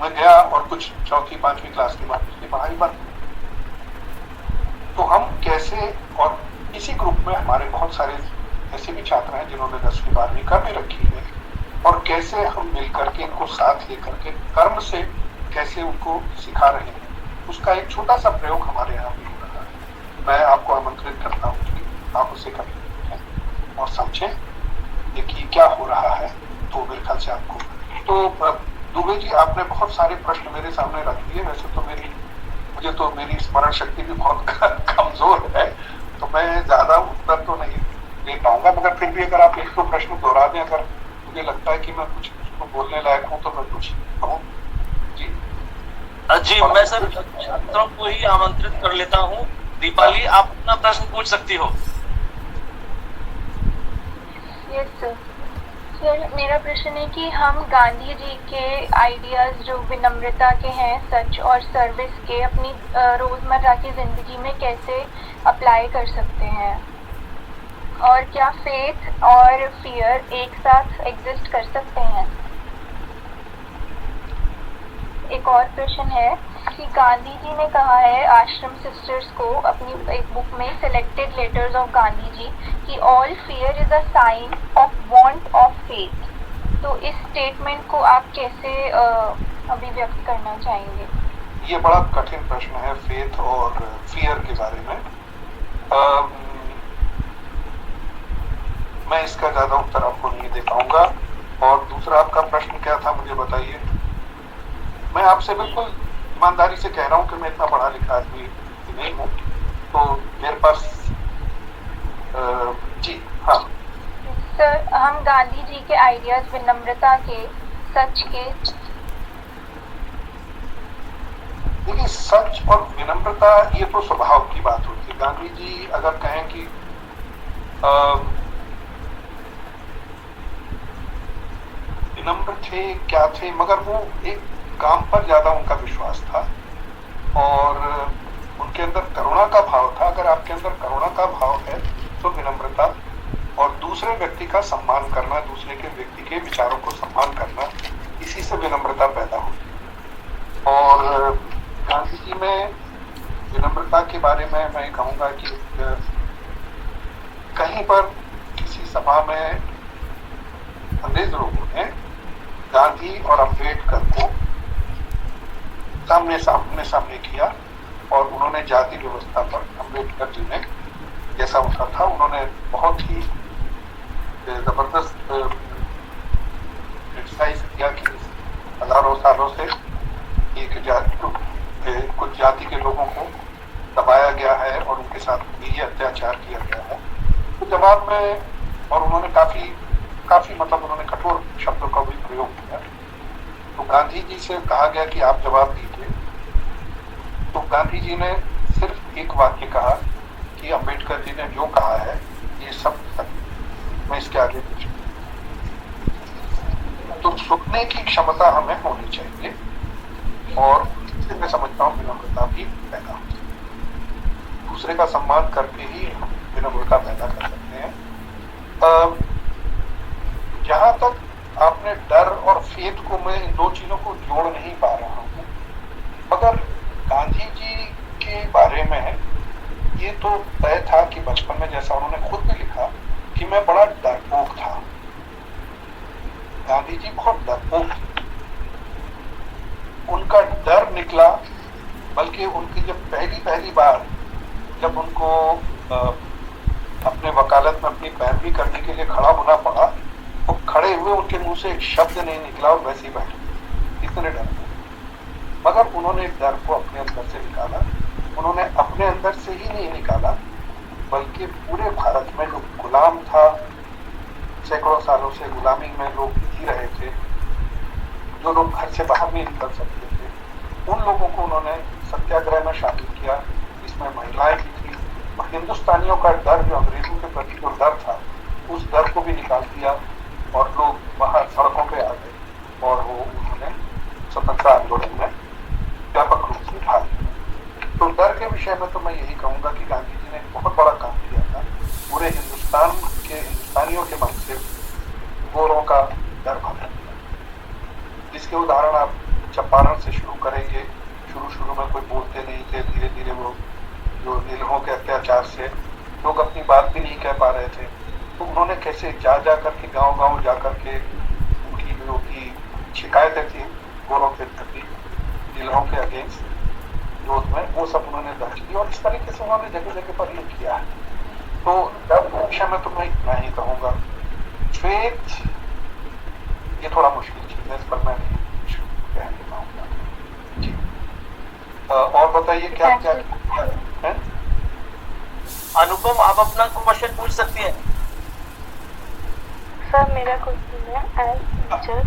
में गया और कुछ चौथी पांचवी क्लास के बाद उसकी पढ़ाई बंद। तो हम कैसे, और इसी इसी ग्रुप में हमारे बहुत सारे ऐसे भी छात्र हैं जिन्होंने 10वीं 12वीं कर भी रखी है, और कैसे हम मिलकर के इनको साथ लेकर के कर्म से कैसे उनको सिखा रहे हैं, उसका एक छोटा सा प्रयोग हमारे यहाँ भी हो रहा है। मैं आपको आमंत्रित करता हूँ कि आप उसे कभी देखें और समझें कि क्या हो रहा है। तो मेरे ख्याल से आपको तो दुबे जी, आपने बहुत सारे प्रश्न मेरे सामने रख दिए। वैसे तो मुझे तो मेरी स्मरण शक्ति भी बहुत कमजोर है, तो मैं ज्यादा उत्तर तो नहीं दे पाऊंगा, मगर फिर भी अगर आप एक दो प्रश्न दोहरा दें, अगर मुझे लगता है कि मैं कुछ उसको बोलने लायक हूँ तो मैं कुछ कहूँ। जी जी, मैं सर छात्रों को ही आमंत्रित कर लेता हूँ। दीपाली, आप अपना प्रश्न पूछ सकती हो। यस सर, मेरा प्रश्न है कि हम गांधी जी के आइडियाज जो विनम्रता के हैं, सच और सर्विस के, अपनी रोजमर्रा की जिंदगी में कैसे अप्लाई कर सकते हैं, और क्या फेथ और फियर एक साथ एग्जिस्ट कर सकते हैं। एक और प्रश्न है कि गांधी जी ने कहा है आश्रम सिस्टर्स को अपनी एक बुक में selected letters of Gandhi ji कि all fear is a sign of want of faith. तो इस स्टेटमेंट को आप कैसे अभिव्यक्त करना चाहेंगे? ये बड़ा कठिन प्रश्न है फेथ और फियर के बारे में। मैं इसका ज्यादा उत्तर आपको नहीं दे पाऊंगा। और दूसरा आपका प्रश्न क्या था, मुझे बताइए। मैं आपसे बिल्कुल ईमानदारी से कह रहा हूं कि मैं इतना पढ़ा लिखा आदमी नहीं हूं, तो मेरे पास जी हाँ सर, हम गांधी जी के आइडियाज विनम्रता के, सच के। देखिए, सच और विनम्रता ये तो स्वभाव की बात होती है। गांधी जी अगर कहें कि विनम्र थे, क्या थे, मगर वो एक काम पर ज्यादा उनका विश्वास था और उनके अंदर करुणा का भाव था। अगर आपके अंदर करुणा का भाव है तो विनम्रता और दूसरे व्यक्ति का सम्मान करना, दूसरे के व्यक्ति के विचारों को सम्मान करना, इसी से विनम्रता पैदा होती है। और गांधी जी में विनम्रता के बारे में मैं कहूंगा कि कहीं पर किसी सभा में अंग्रेज लोगों ने गांधी और अम्बेडकर को सामने किया और उन्होंने जाति व्यवस्था पर अम्बेडकर जी ने, जैसा उनका था, उन्होंने बहुत ही जबरदस्त क्रिटिसाइज किया कि हजारों सालों से एक कुछ जाति के लोगों को दबाया गया है और उनके साथ ये अत्याचार किया गया है। तो जवाब में, और उन्होंने काफी मतलब उन्होंने कठोर शब्दों का भी प्रयोग किया। तो गांधी जी से कहा गया कि आप जवाब दीजिए, तो गांधी जी ने सिर्फ एक वाक्य कहा कि अम्बेडकर जी ने जो कहा है ये सब सत्य, मैं इसके आगे कुछ। तो सुनने की क्षमता हमें होनी चाहिए और इससे मैं समझता हूँ विनम्रता भी पैदा होती है। दूसरे का सम्मान करके ही हम विनम्रता पैदा कर सकते हैं। जहां तक आपने डर और फेथ को, मैं इन दो चीजों को जोड़ नहीं पा रहा हूं, मगर गांधी जी के बारे में ये तो तय था कि बचपन में, जैसा उन्होंने खुद भी लिखा, कि मैं बड़ा डरपोक था। गांधी जी बहुत डरपोक थे। उनका डर निकला, बल्कि उनकी जब पहली बार जब उनको अपने वकालत में अपनी पैरवी करने के लिए खड़ा होना पड़ा, तो खड़े हुए उनके मुंह से एक शब्द नहीं निकला और वैसे ही बैठे, इतने डर। मगर उन्होंने डर को अपने अंदर से निकाला। उन्होंने अपने अंदर से ही नहीं निकाला, बल्कि पूरे भारत में जो गुलाम था, सैकड़ों सालों से गुलामी में लोग जी रहे थे, जो लोग घर से बाहर नहीं निकल सकते थे, उन लोगों को उन्होंने सत्याग्रह में शामिल किया। इसमें महिलाएं भी थी और हिंदुस्तानियों का डर, जो अंग्रेजों के प्रति जो डर था, उस डर को भी निकाल दिया और लोग बाहर सड़कों पे आ गए और वो उन्होंने स्वतंत्रता आंदोलन में व्यापक रूप से भाग लिया। तो डर के विषय में तो मैं यही कहूंगा कि गांधी जी ने बहुत बड़ा काम किया था। पूरे हिंदुस्तानियों के मन से गोरों का डर भगा दिया, जिसके उदाहरण आप चंपारण से शुरू करेंगे। शुरू में कोई बोलते नहीं थे, धीरे धीरे वो जो नीलहों के अत्याचार से लोग अपनी बात भी नहीं कह पा रहे थे, तो उन्होंने कैसे जा करके गांव जा करके उनकी जो की शिकायतें थी गोरों के प्रति, डीलरों के अगेंस्ट विरोध में, वो सब उन्होंने दर्ज की और इस तरीके से उन्होंने जगह जगह पर ये किया है। तो विषय में तो मैं इतना ही कहूंगा। श्वेत, ये थोड़ा मुश्किल चीज है, इस पर मैं नहीं कहने पाऊंगा जी। और बताइए क्या क्या है? अनुपम, आप अपना क्वेश्चन पूछ सकती हैं। सर, मेरा क्वेश्चन है, एज टीचर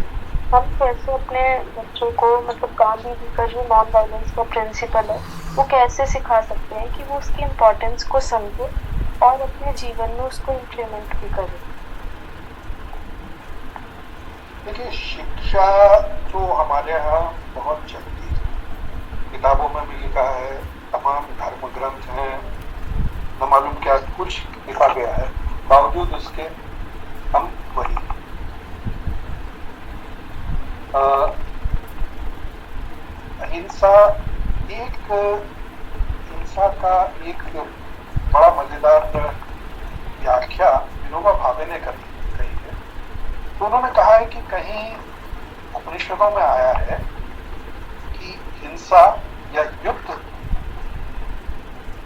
हम कैसे अपने बच्चों को, मतलब गांधी जी का जो नॉन वायलेंस का प्रिंसिपल है, वो कैसे सिखा सकते हैं कि वो उसकी इम्पोर्टेंस को समझे और अपने जीवन में उसको इम्प्लीमेंट भी करें? देखिए, शिक्षा तो हमारे यहाँ बहुत चलती है, किताबों में भी लिखा है, तमाम धर्म ग्रंथ हैं, न मालूम क्या कुछ लिखा गया है, बावजूद उसके हम वही हिंसा का एक बड़ा मजेदार व्याख्या विनोबा भावे ने कही है। तो उन्होंने कहा है कि कहीं उपनिषदों में आया है कि हिंसा या युद्ध,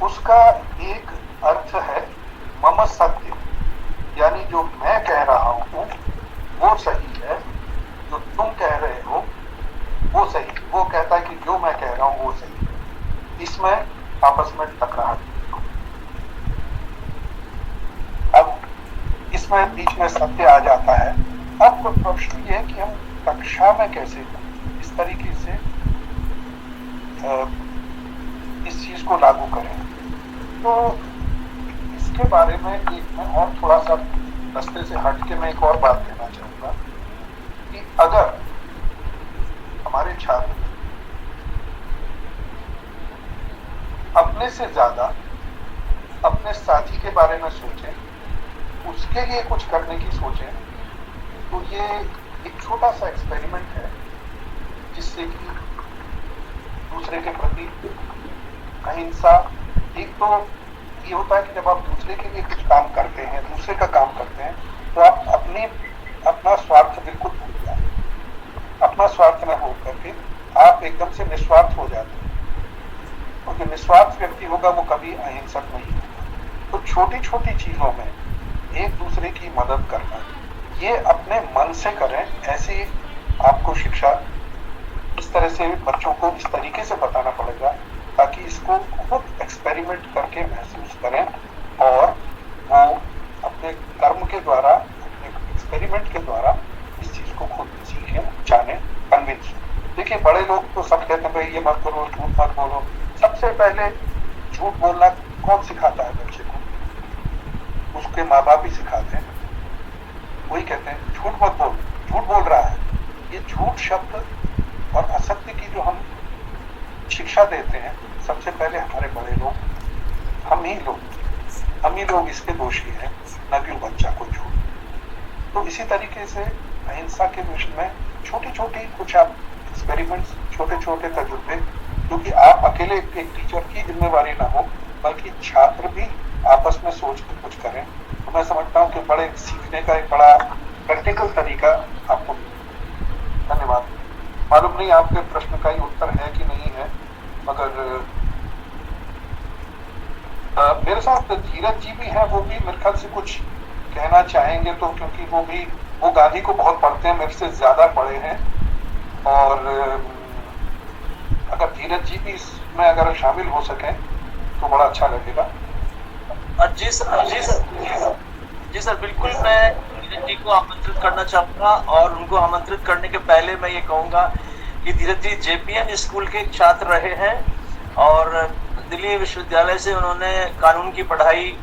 उसका एक अर्थ है मम सत्य, यानी जो मैं कह रहा हूं वो सही है, जो तुम कह रहे हो वो सही। वो कहता है कि जो मैं कह रहा हूं वो सही है, इसमें आपस में टकराहट। अब इसमें बीच में सत्य आ जाता है। अब प्रश्न ये है कि हम कक्षा में कैसे इस तरीके से इस चीज को लागू करें। तो इसके बारे में एक मैं और थोड़ा सा रास्ते से हट के मैं एक और बात कहना चाहूंगा कि अगर हमारे छात्र अपने से ज्यादा अपने साथी के बारे में सोचें, उसके लिए कुछ करने की सोचें, तो ये एक छोटा सा एक्सपेरिमेंट है जिससे कि दूसरे के प्रति अहिंसा, एक तो ये होता है कि जब आप दूसरे के लिए कुछ काम करते हैं, दूसरे का काम करते हैं, तो आप अपना स्वार्थ बिल्कुल भूल जाते हैं। अपना स्वार्थ न हो करके आप एकदम से निस्वार्थ हो जाते हैं, और जो निस्वार्थ व्यक्ति होगा वो कभी अहिंसक नहीं होगा। तो छोटी छोटी चीजों में एक दूसरे की मदद करना, ये अपने मन से करें। ऐसे आपको शिक्षा इस तरह से बच्चों को इस तरीके से बताना पड़ेगा ताकि इसको खुद एक्सपेरिमेंट करके महसूस करें और वो अपने कर्म के द्वारा, अपने एक्सपेरिमेंट के द्वारा इस चीज को खुद सीखें, जाने, कन्विंस। देखिए, बड़े लोग तो सब कहते हैं भाई ये मत करो, झूठ मत बोलो। सबसे पहले झूठ बोलना कौन सिखाता है बच्चे को? उसके माँ बाप ही सिखाते हैं। वही कहते हैं झूठ मत बोल, झूठ बोल रहा है। ये झूठ शब्द और असत्य की जो हम शिक्षा देते हैं, सबसे पहले हमारे बड़े लोग, हम ही लोग इसके दोषी हैं, न कि बच्चा को झूठ। तो इसी तरीके से अहिंसा के विषय में छोटी छोटी कुछ आप एक्सपेरिमेंट्स, छोटे छोटे तजुर्बे, क्योंकि आप अकेले एक टीचर की जिम्मेवारी ना हो, बल्कि छात्र भी आपस में सोच कर कुछ करें, तो मैं समझता हूँ कि बड़े सीखने का एक बड़ा प्रैक्टिकल तरीका आपको। धन्यवाद। मालूम नहीं आपके प्रश्न का ही उत्तर है कि नहीं है, मगर मेरे साथ धीरज जी भी हैं, वो भी मेरे ख्याल से कुछ कहना चाहेंगे, तो क्योंकि वो गांधी को बहुत पढ़ते हैं, मेरे से ज्यादा पढ़े हैं, और अगर धीरज जी भी इसमें अगर शामिल हो सकें तो बड़ा अच्छा लगेगा। जी सर, बिल्कुल। मैं धीरज जी को आमंत्रित करना चाहूंगा, और उनको आमंत्रित करने के पहले मैं ये कहूंगा कि धीरज जी JPN स्कूल के छात्र रहे हैं, और दिल्ली विश्वविद्यालय से उन्होंने कानून की पढ़ाई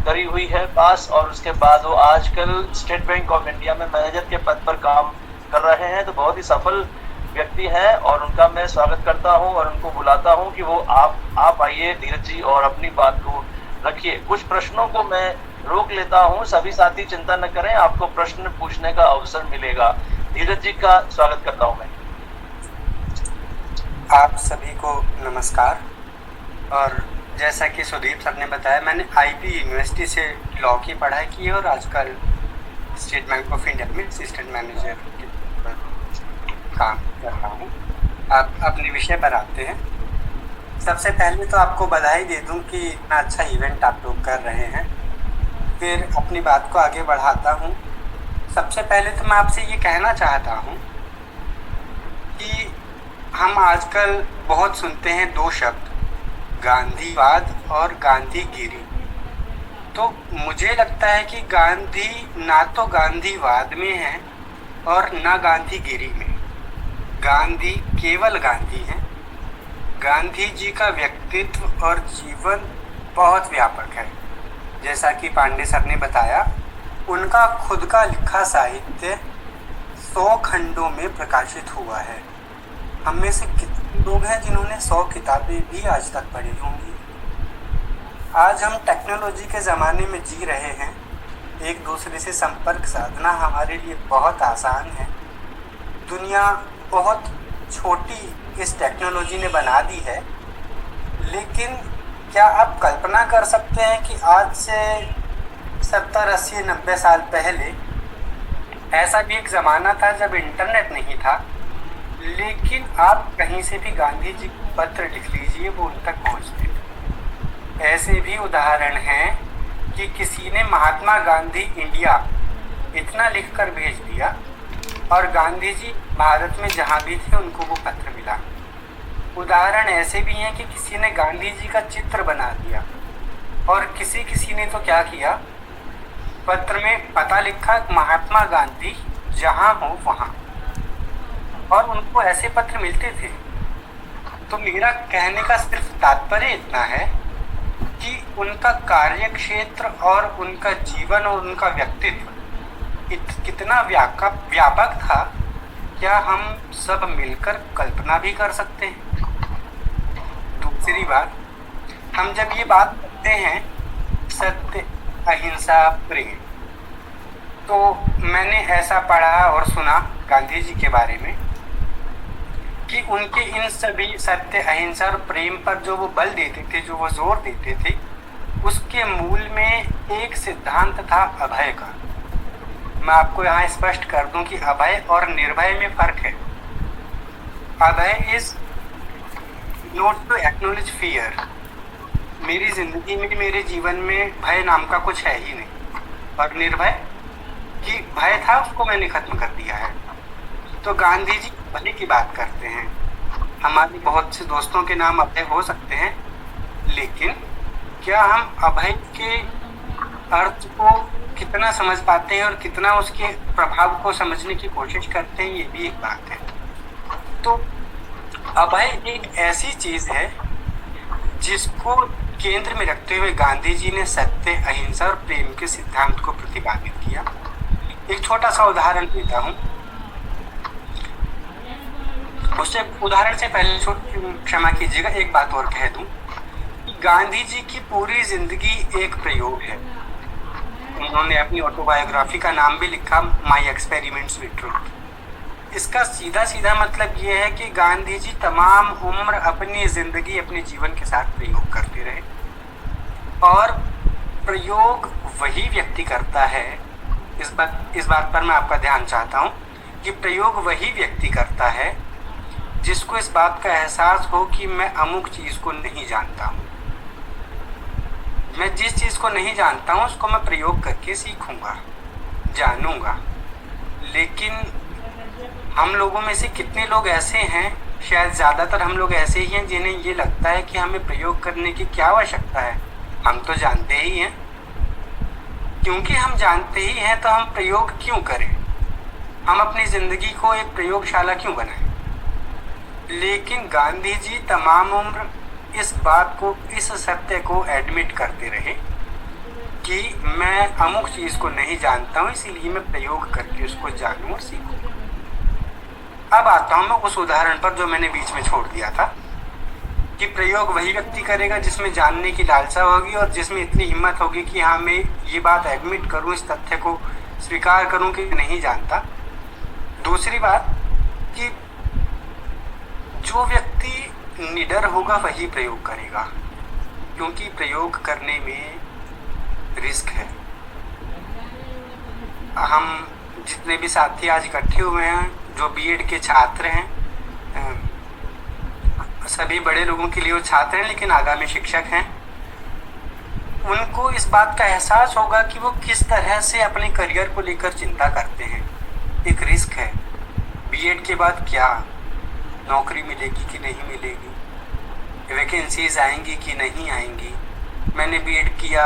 करी हुई है पास, और उसके बाद वो आजकल स्टेट बैंक ऑफ इंडिया में मैनेजर के पद पर काम कर रहे हैं। तो बहुत ही सफल व्यक्ति हैं, और उनका मैं स्वागत करता हूं और उनको बुलाता हूं कि वो आप आइए धीरज जी, और अपनी बात को रखिए। कुछ प्रश्नों को मैं रोक लेता हूं, सभी साथी चिंता न करें, आपको प्रश्न पूछने का अवसर मिलेगा। धीरज जी का स्वागत करता हूं मैं। आप सभी को नमस्कार, और जैसा कि सुदीप सर ने बताया, मैंने आईपी यूनिवर्सिटी से लॉ की पढ़ाई की है और आजकल स्टेट बैंक ऑफ इंडिया में असिस्टेंट मैनेजर के पर काम कर रहा हूँ। आप अपने विषय पर आते हैं। सबसे पहले तो आपको बधाई दे दूं कि इतना अच्छा इवेंट आप लोग कर रहे हैं। फिर अपनी बात को आगे बढ़ाता हूँ। सबसे पहले तो मैं आपसे ये कहना चाहता हूँ कि हम आजकल बहुत सुनते हैं दो शब्द, गांधीवाद और गांधीगिरी। तो मुझे लगता है कि गांधी ना तो गांधीवाद में है और ना गांधीगिरी में। गांधी केवल गांधी हैं। गांधी जी का व्यक्तित्व और जीवन बहुत व्यापक है। जैसा कि पांडे सर ने बताया, उनका खुद का लिखा साहित्य 100 खंडों में प्रकाशित हुआ है। हम में से कितने लोग हैं जिन्होंने 100 किताबें भी आज तक पढ़ी होंगी। आज हम टेक्नोलॉजी के ज़माने में जी रहे हैं। एक दूसरे से संपर्क साधना हमारे लिए बहुत आसान है। दुनिया बहुत छोटी इस टेक्नोलॉजी ने बना दी है। लेकिन क्या आप कल्पना कर सकते हैं कि आज से 70, 80, 90 साल पहले ऐसा भी एक ज़माना था जब इंटरनेट नहीं था, लेकिन आप कहीं से भी गांधी जी को पत्र लिख लीजिए, वो उन तक पहुँचते थे। ऐसे भी उदाहरण हैं कि किसी ने महात्मा गांधी इंडिया इतना लिखकर भेज दिया और गांधी जी भारत में जहाँ भी थे उनको वो पत्र मिला। उदाहरण ऐसे भी हैं कि किसी ने गांधी जी का चित्र बना दिया और किसी ने तो क्या किया, पत्र में पता लिखा महात्मा गांधी जहाँ हो वहाँ, और उनको ऐसे पत्र मिलते थे। तो मेरा कहने का सिर्फ तात्पर्य इतना है कि उनका कार्यक्षेत्र और उनका जीवन और उनका व्यक्तित्व कितना व्यापक था, क्या हम सब मिलकर कल्पना भी कर सकते हैं? दूसरी बात, हम जब ये बात करते हैं सत्य, अहिंसा, प्रेम, तो मैंने ऐसा पढ़ा और सुना गांधी जी के बारे में कि उनके इन सभी सत्य, अहिंसा और प्रेम पर जो वो बल देते थे, जो वो जोर देते थे, उसके मूल में एक सिद्धांत था अभय का। मैं आपको यहाँ स्पष्ट कर दूं कि अभय और निर्भय में फर्क है। अभय is not to acknowledge fear. मेरी जिंदगी में, मेरे जीवन में भय नाम का कुछ है ही नहीं, और निर्भय कि भय था उसको मैंने खत्म कर दिया है। तो गांधी जी भले की बात करते हैं। हमारे बहुत से दोस्तों के नाम अभय हो सकते हैं, लेकिन क्या हम अभय के अर्थ को कितना समझ पाते हैं और कितना उसके प्रभाव को समझने की कोशिश करते हैं, ये भी एक बात है। तो अभय एक ऐसी चीज है जिसको केंद्र में रखते हुए गांधी जी ने सत्य, अहिंसा और प्रेम के सिद्धांत को प्रतिपादित किया। एक छोटा सा उदाहरण देता हूँ। उससे उदाहरण से पहले क्षमा कीजिएगा, एक बात और कह दूं। गांधी जी की पूरी जिंदगी एक प्रयोग है। उन्होंने अपनी ऑटोबायोग्राफी का नाम भी लिखा, माई एक्सपेरिमेंट्स विद ट्रुथ। इसका सीधा सीधा मतलब ये है कि गांधी जी तमाम उम्र अपनी जिंदगी, अपने जीवन के साथ प्रयोग करते रहे, और प्रयोग वही व्यक्ति करता है। इस बात पर मैं आपका ध्यान चाहता हूँ कि प्रयोग वही व्यक्ति करता है जिसको इस बात का एहसास हो कि मैं अमुक चीज को नहीं जानता हूँ। मैं जिस चीज को नहीं जानता हूँ उसको मैं प्रयोग करके सीखूंगा, जानूंगा। लेकिन हम लोगों में से कितने लोग ऐसे हैं, शायद ज्यादातर हम लोग ऐसे ही हैं, जिन्हें ये लगता है कि हमें प्रयोग करने की क्या आवश्यकता है, हम तो जानते ही हैं। क्योंकि हम जानते ही हैं तो हम प्रयोग क्यों करें, हम अपनी जिंदगी को एक प्रयोगशाला क्यों बनाएं। लेकिन गांधी जी तमाम उम्र इस बात को, इस सत्य को एडमिट करते रहे कि मैं अमुक चीज को नहीं जानता हूँ, इसीलिए मैं प्रयोग करके उसको जानूं और सीखूं। अब आता हूँ मैं उस उदाहरण पर जो मैंने बीच में छोड़ दिया था कि प्रयोग वही व्यक्ति करेगा जिसमें जानने की लालसा होगी और जिसमें इतनी हिम्मत होगी कि हाँ मैं ये बात एडमिट करूँ, इस तथ्य को स्वीकार करूँ कि नहीं जानता। दूसरी बात कि जो व्यक्ति निडर होगा वही प्रयोग करेगा। क्योंकि प्रयोग करने में रिस्क है। हम जितने भी साथी आज इकट्ठे हुए हैं, जो बीएड के छात्र हैं, सभी बड़े लोगों के लिए वो छात्र हैं लेकिन आगामी शिक्षक हैं, उनको इस बात का एहसास होगा कि वो किस तरह से अपने करियर को लेकर चिंता करते हैं। एक रिस्क है, बीएड के बाद क्या नौकरी मिलेगी कि नहीं मिलेगी, वैकेंसीज आएंगी कि नहीं आएंगी, मैंने बीएड किया,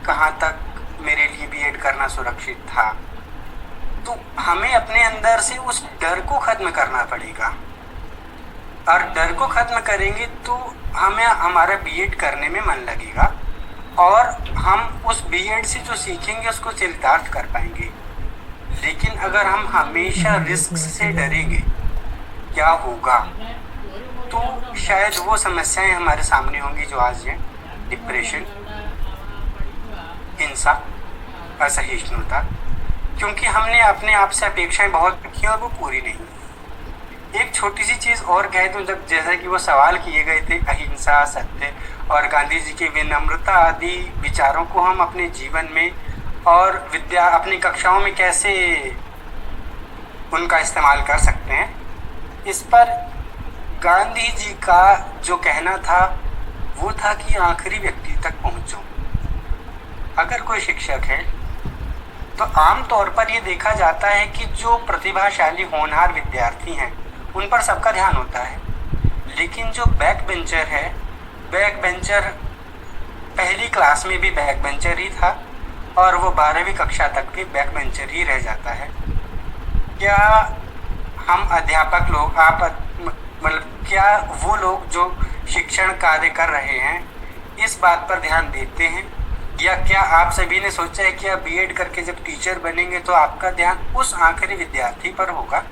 कहाँ तक मेरे लिए बीएड करना सुरक्षित था। तो हमें अपने अंदर से उस डर को खत्म करना पड़ेगा, और डर को खत्म करेंगे तो हमें हमारा बीएड करने में मन लगेगा और हम उस बीएड से जो सीखेंगे उसको चरितार्थ कर पाएंगे। लेकिन अगर हम हमेशा रिस्क से डरेंगे क्या होगा, तो शायद वो समस्याएं हमारे सामने होंगी जो आज हैं, डिप्रेशन, हिंसा, असहिष्णुता, क्योंकि हमने अपने आप से अपेक्षाएं बहुत रखी और वो पूरी नहीं। एक छोटी सी चीज़ और कहे तो जब जैसा कि वो सवाल किए गए थे अहिंसा, सत्य और गांधी जी की विनम्रता आदि विचारों को हम अपने जीवन में और विद्या अपनी कक्षाओं में कैसे उनका इस्तेमाल कर सकते हैं, इस पर गांधी जी का जो कहना था वो था कि आखिरी व्यक्ति तक पहुँचो। अगर कोई शिक्षक है तो आम तौर पर ये देखा जाता है कि जो प्रतिभाशाली होनहार विद्यार्थी हैं उन पर सबका ध्यान होता है, लेकिन जो बैक बेंचर है, बैक बेंचर पहली क्लास में भी बैक बेंचर ही था और वो 12वीं कक्षा तक भी बैक बेंचर ही रह जाता है। क्या हम अध्यापक लोग, आप मतलब क्या वो लोग जो शिक्षण कार्य कर रहे हैं इस बात पर ध्यान देते हैं, या क्या आप सभी ने सोचा है कि आप बीएड करके जब टीचर बनेंगे तो आपका ध्यान उस आखिरी विद्यार्थी पर होगा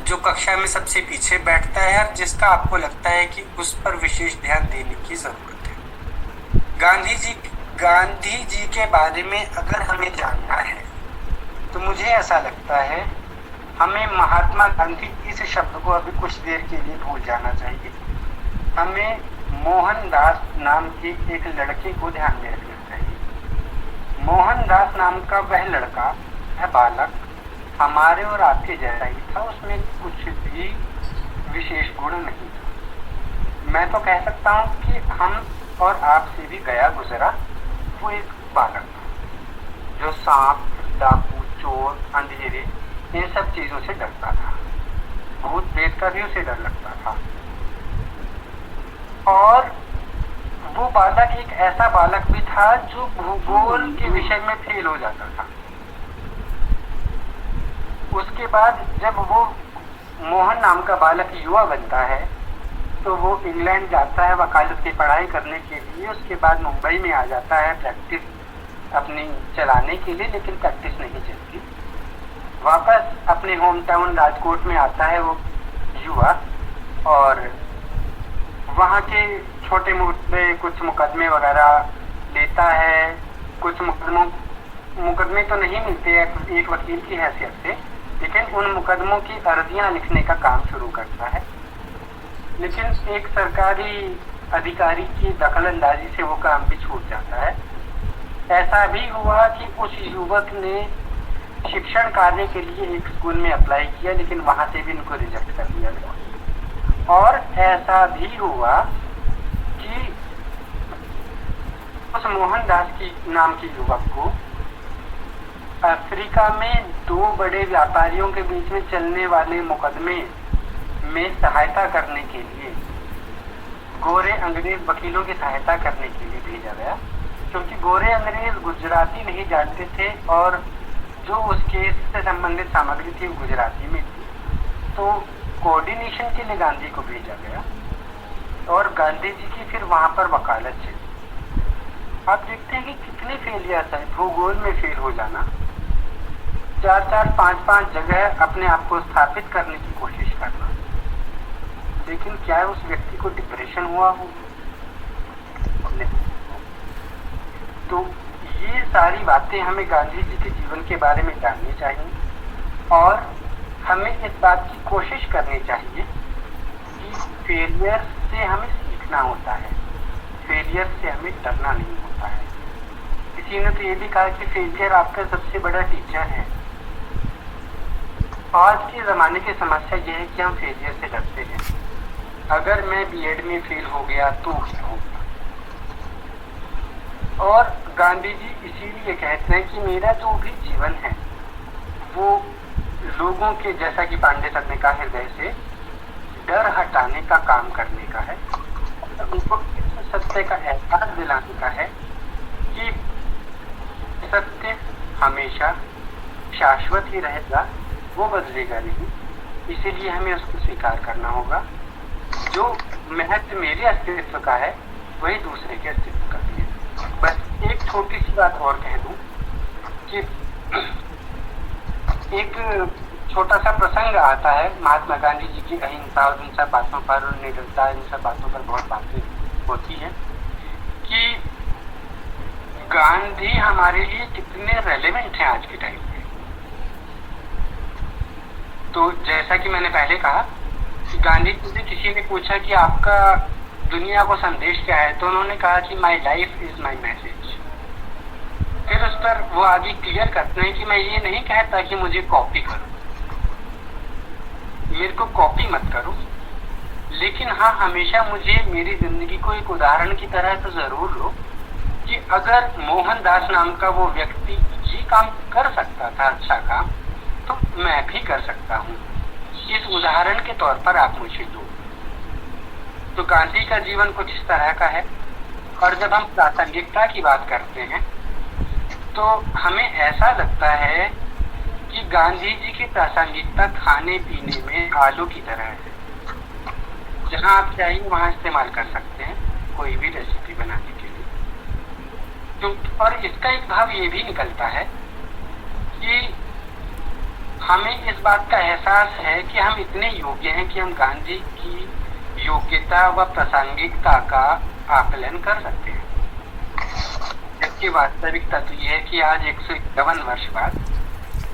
जो कक्षा में सबसे पीछे बैठता है और जिसका आपको लगता है कि उस पर विशेष ध्यान देने की जरूरत है। गांधी जी के बारे में अगर हमें जानना है तो मुझे ऐसा लगता है हमें महात्मा गांधी इस शब्द को अभी कुछ देर के लिए भूल जाना चाहिए। हमें मोहनदास नाम के एक लड़के को ध्यान में रखना चाहिए। मोहनदास नाम का वह लड़का, वह बालक हमारे और आपके जैसा ही था, उसमें कुछ भी विशेष गुण नहीं था। मैं तो कह सकता हूँ कि हम और आपसे भी गया गुजरा वो एक बालक था जो सांप, डाकू, चोर, अंधेरे इन सब चीजों से डरता था। भूत प्रेत का भी उसे डर लगता था। और वो बालक एक ऐसा बालक भी था जो भूगोल के विषय में फेल हो जाता था। उसके बाद जब वो मोहन नाम का बालक युवा बनता है तो वो इंग्लैंड जाता है वकालत की पढ़ाई करने के लिए। उसके बाद मुंबई में आ जाता है प्रैक्टिस अपनी चलाने के लिए, लेकिन प्रैक्टिस नहीं चलती। वापस अपने होम टाउन राजकोट में आता है वो युवा और वहाँ के छोटे मोटे कुछ मुकदमे वगैरह लेता है। कुछ मुकदमे तो नहीं मिलते एक वकील की हैसियत से, लेकिन उन मुकदमों की अर्जियां लिखने का काम शुरू करता है। लेकिन एक सरकारी अधिकारी की दखलंदाजी से वो काम भी छूट जाता है। ऐसा भी हुआ कि उस युवक ने शिक्षण कार्य के लिए एक स्कूल में अप्लाई किया, लेकिन वहां से भी उनको रिजेक्ट कर दिया गया। और ऐसा भी हुआ कि उस मोहनदास की नाम के युवक को अफ्रीका में दो बड़े व्यापारियों के बीच में चलने वाले मुकदमे में सहायता करने के लिए, गोरे अंग्रेज वकीलों की सहायता करने के लिए भेजा गया, क्योंकि गोरे अंग्रेज गुजराती नहीं जानते थे और जो उस केस से संबंधित सामग्री थी वो गुजराती में थी। तो कोऑर्डिनेशन के लिए गांधी को भेजा गया और गांधी जी की फिर वहां पर वकालत चली। आप देखते हैं कि कितने फेलियर्स है। भूगोल में फेल हो जाना, 4-4, 5-5 जगह अपने आप को स्थापित करने की कोशिश करना, लेकिन क्या उस व्यक्ति को डिप्रेशन हुआ हो? तो ये सारी बातें हमें गांधी जी के जीवन के बारे में जाननी चाहिए और हमें इस बात की कोशिश करनी चाहिए कि फेलियर से हमें सीखना होता है। फेलियर से हमें डरना नहीं होता है। किसी ने तो ये भी कहा कि फेलियर आपका सबसे बड़ा टीचर है। आज के ज़माने की समस्या ये है कि हम फेलियर से डरते हैं। अगर मैं बीएड में फेल हो गया तो क्या होगा? और गांधी जी इसीलिए कहते हैं कि मेरा जो भी जीवन है वो लोगों के, जैसा कि पांडे सर ने कहा, हृदय से डर हटाने का काम करने का है, उनको इस सत्य का एहसास दिलाने का है कि सत्य हमेशा शाश्वत ही रहेगा, वो बदलेगा नहीं। इसीलिए हमें उसको स्वीकार करना होगा। जो महत्व मेरे अस्तित्व का है वही दूसरे के अस्तित्व का भी है। बस एक छोटी सी बात और कह दूं कि एक छोटा सा प्रसंग आता है महात्मा गांधी जी की अहिंसा और इन सब बातों पर और निडरता, इन सब बातों पर बहुत बातें होती है कि गांधी हमारे लिए कितने रेलेवेंट हैं आज के टाइम में। तो जैसा कि मैंने पहले कहा कि गांधी जी से किसी ने पूछा कि आपका दुनिया को संदेश क्या है, तो उन्होंने कहा कि my life is my message. फिर उस पर वो आगे क्लियर करते हैं कि मैं ये नहीं कहता कि मुझे कॉपी करो, मेरे को कॉपी मत करो, लेकिन हाँ हमेशा मुझे मेरी जिंदगी को एक उदाहरण की तरह तो जरूर लो कि अगर मोहनदास नाम का वो व्यक्ति ये काम कर सकता था, अच्छा काम, तो मैं भी कर सकता हूँ। इस उदाहरण के तौर पर आप मुझे दो। तो गांधी का जीवन कुछ इस तरह का है। और जब हम प्रासंगिकता की बात करते हैं तो हमें ऐसा लगता है कि गांधी जी की प्रासंगिकता खाने पीने में आलू की तरह है, जहां आप चाहिए वहां इस्तेमाल कर सकते हैं कोई भी रेसिपी बनाने के लिए। और इसका एक भाव ये भी निकलता है कि हमें इस बात का एहसास है कि हम इतने योग्य हैं कि हम गांधी की योग्यता व प्रासंगिकता का आकलन कर सकते हैं। जबकि वास्तविकता तो यह है कि आज 151 वर्ष बाद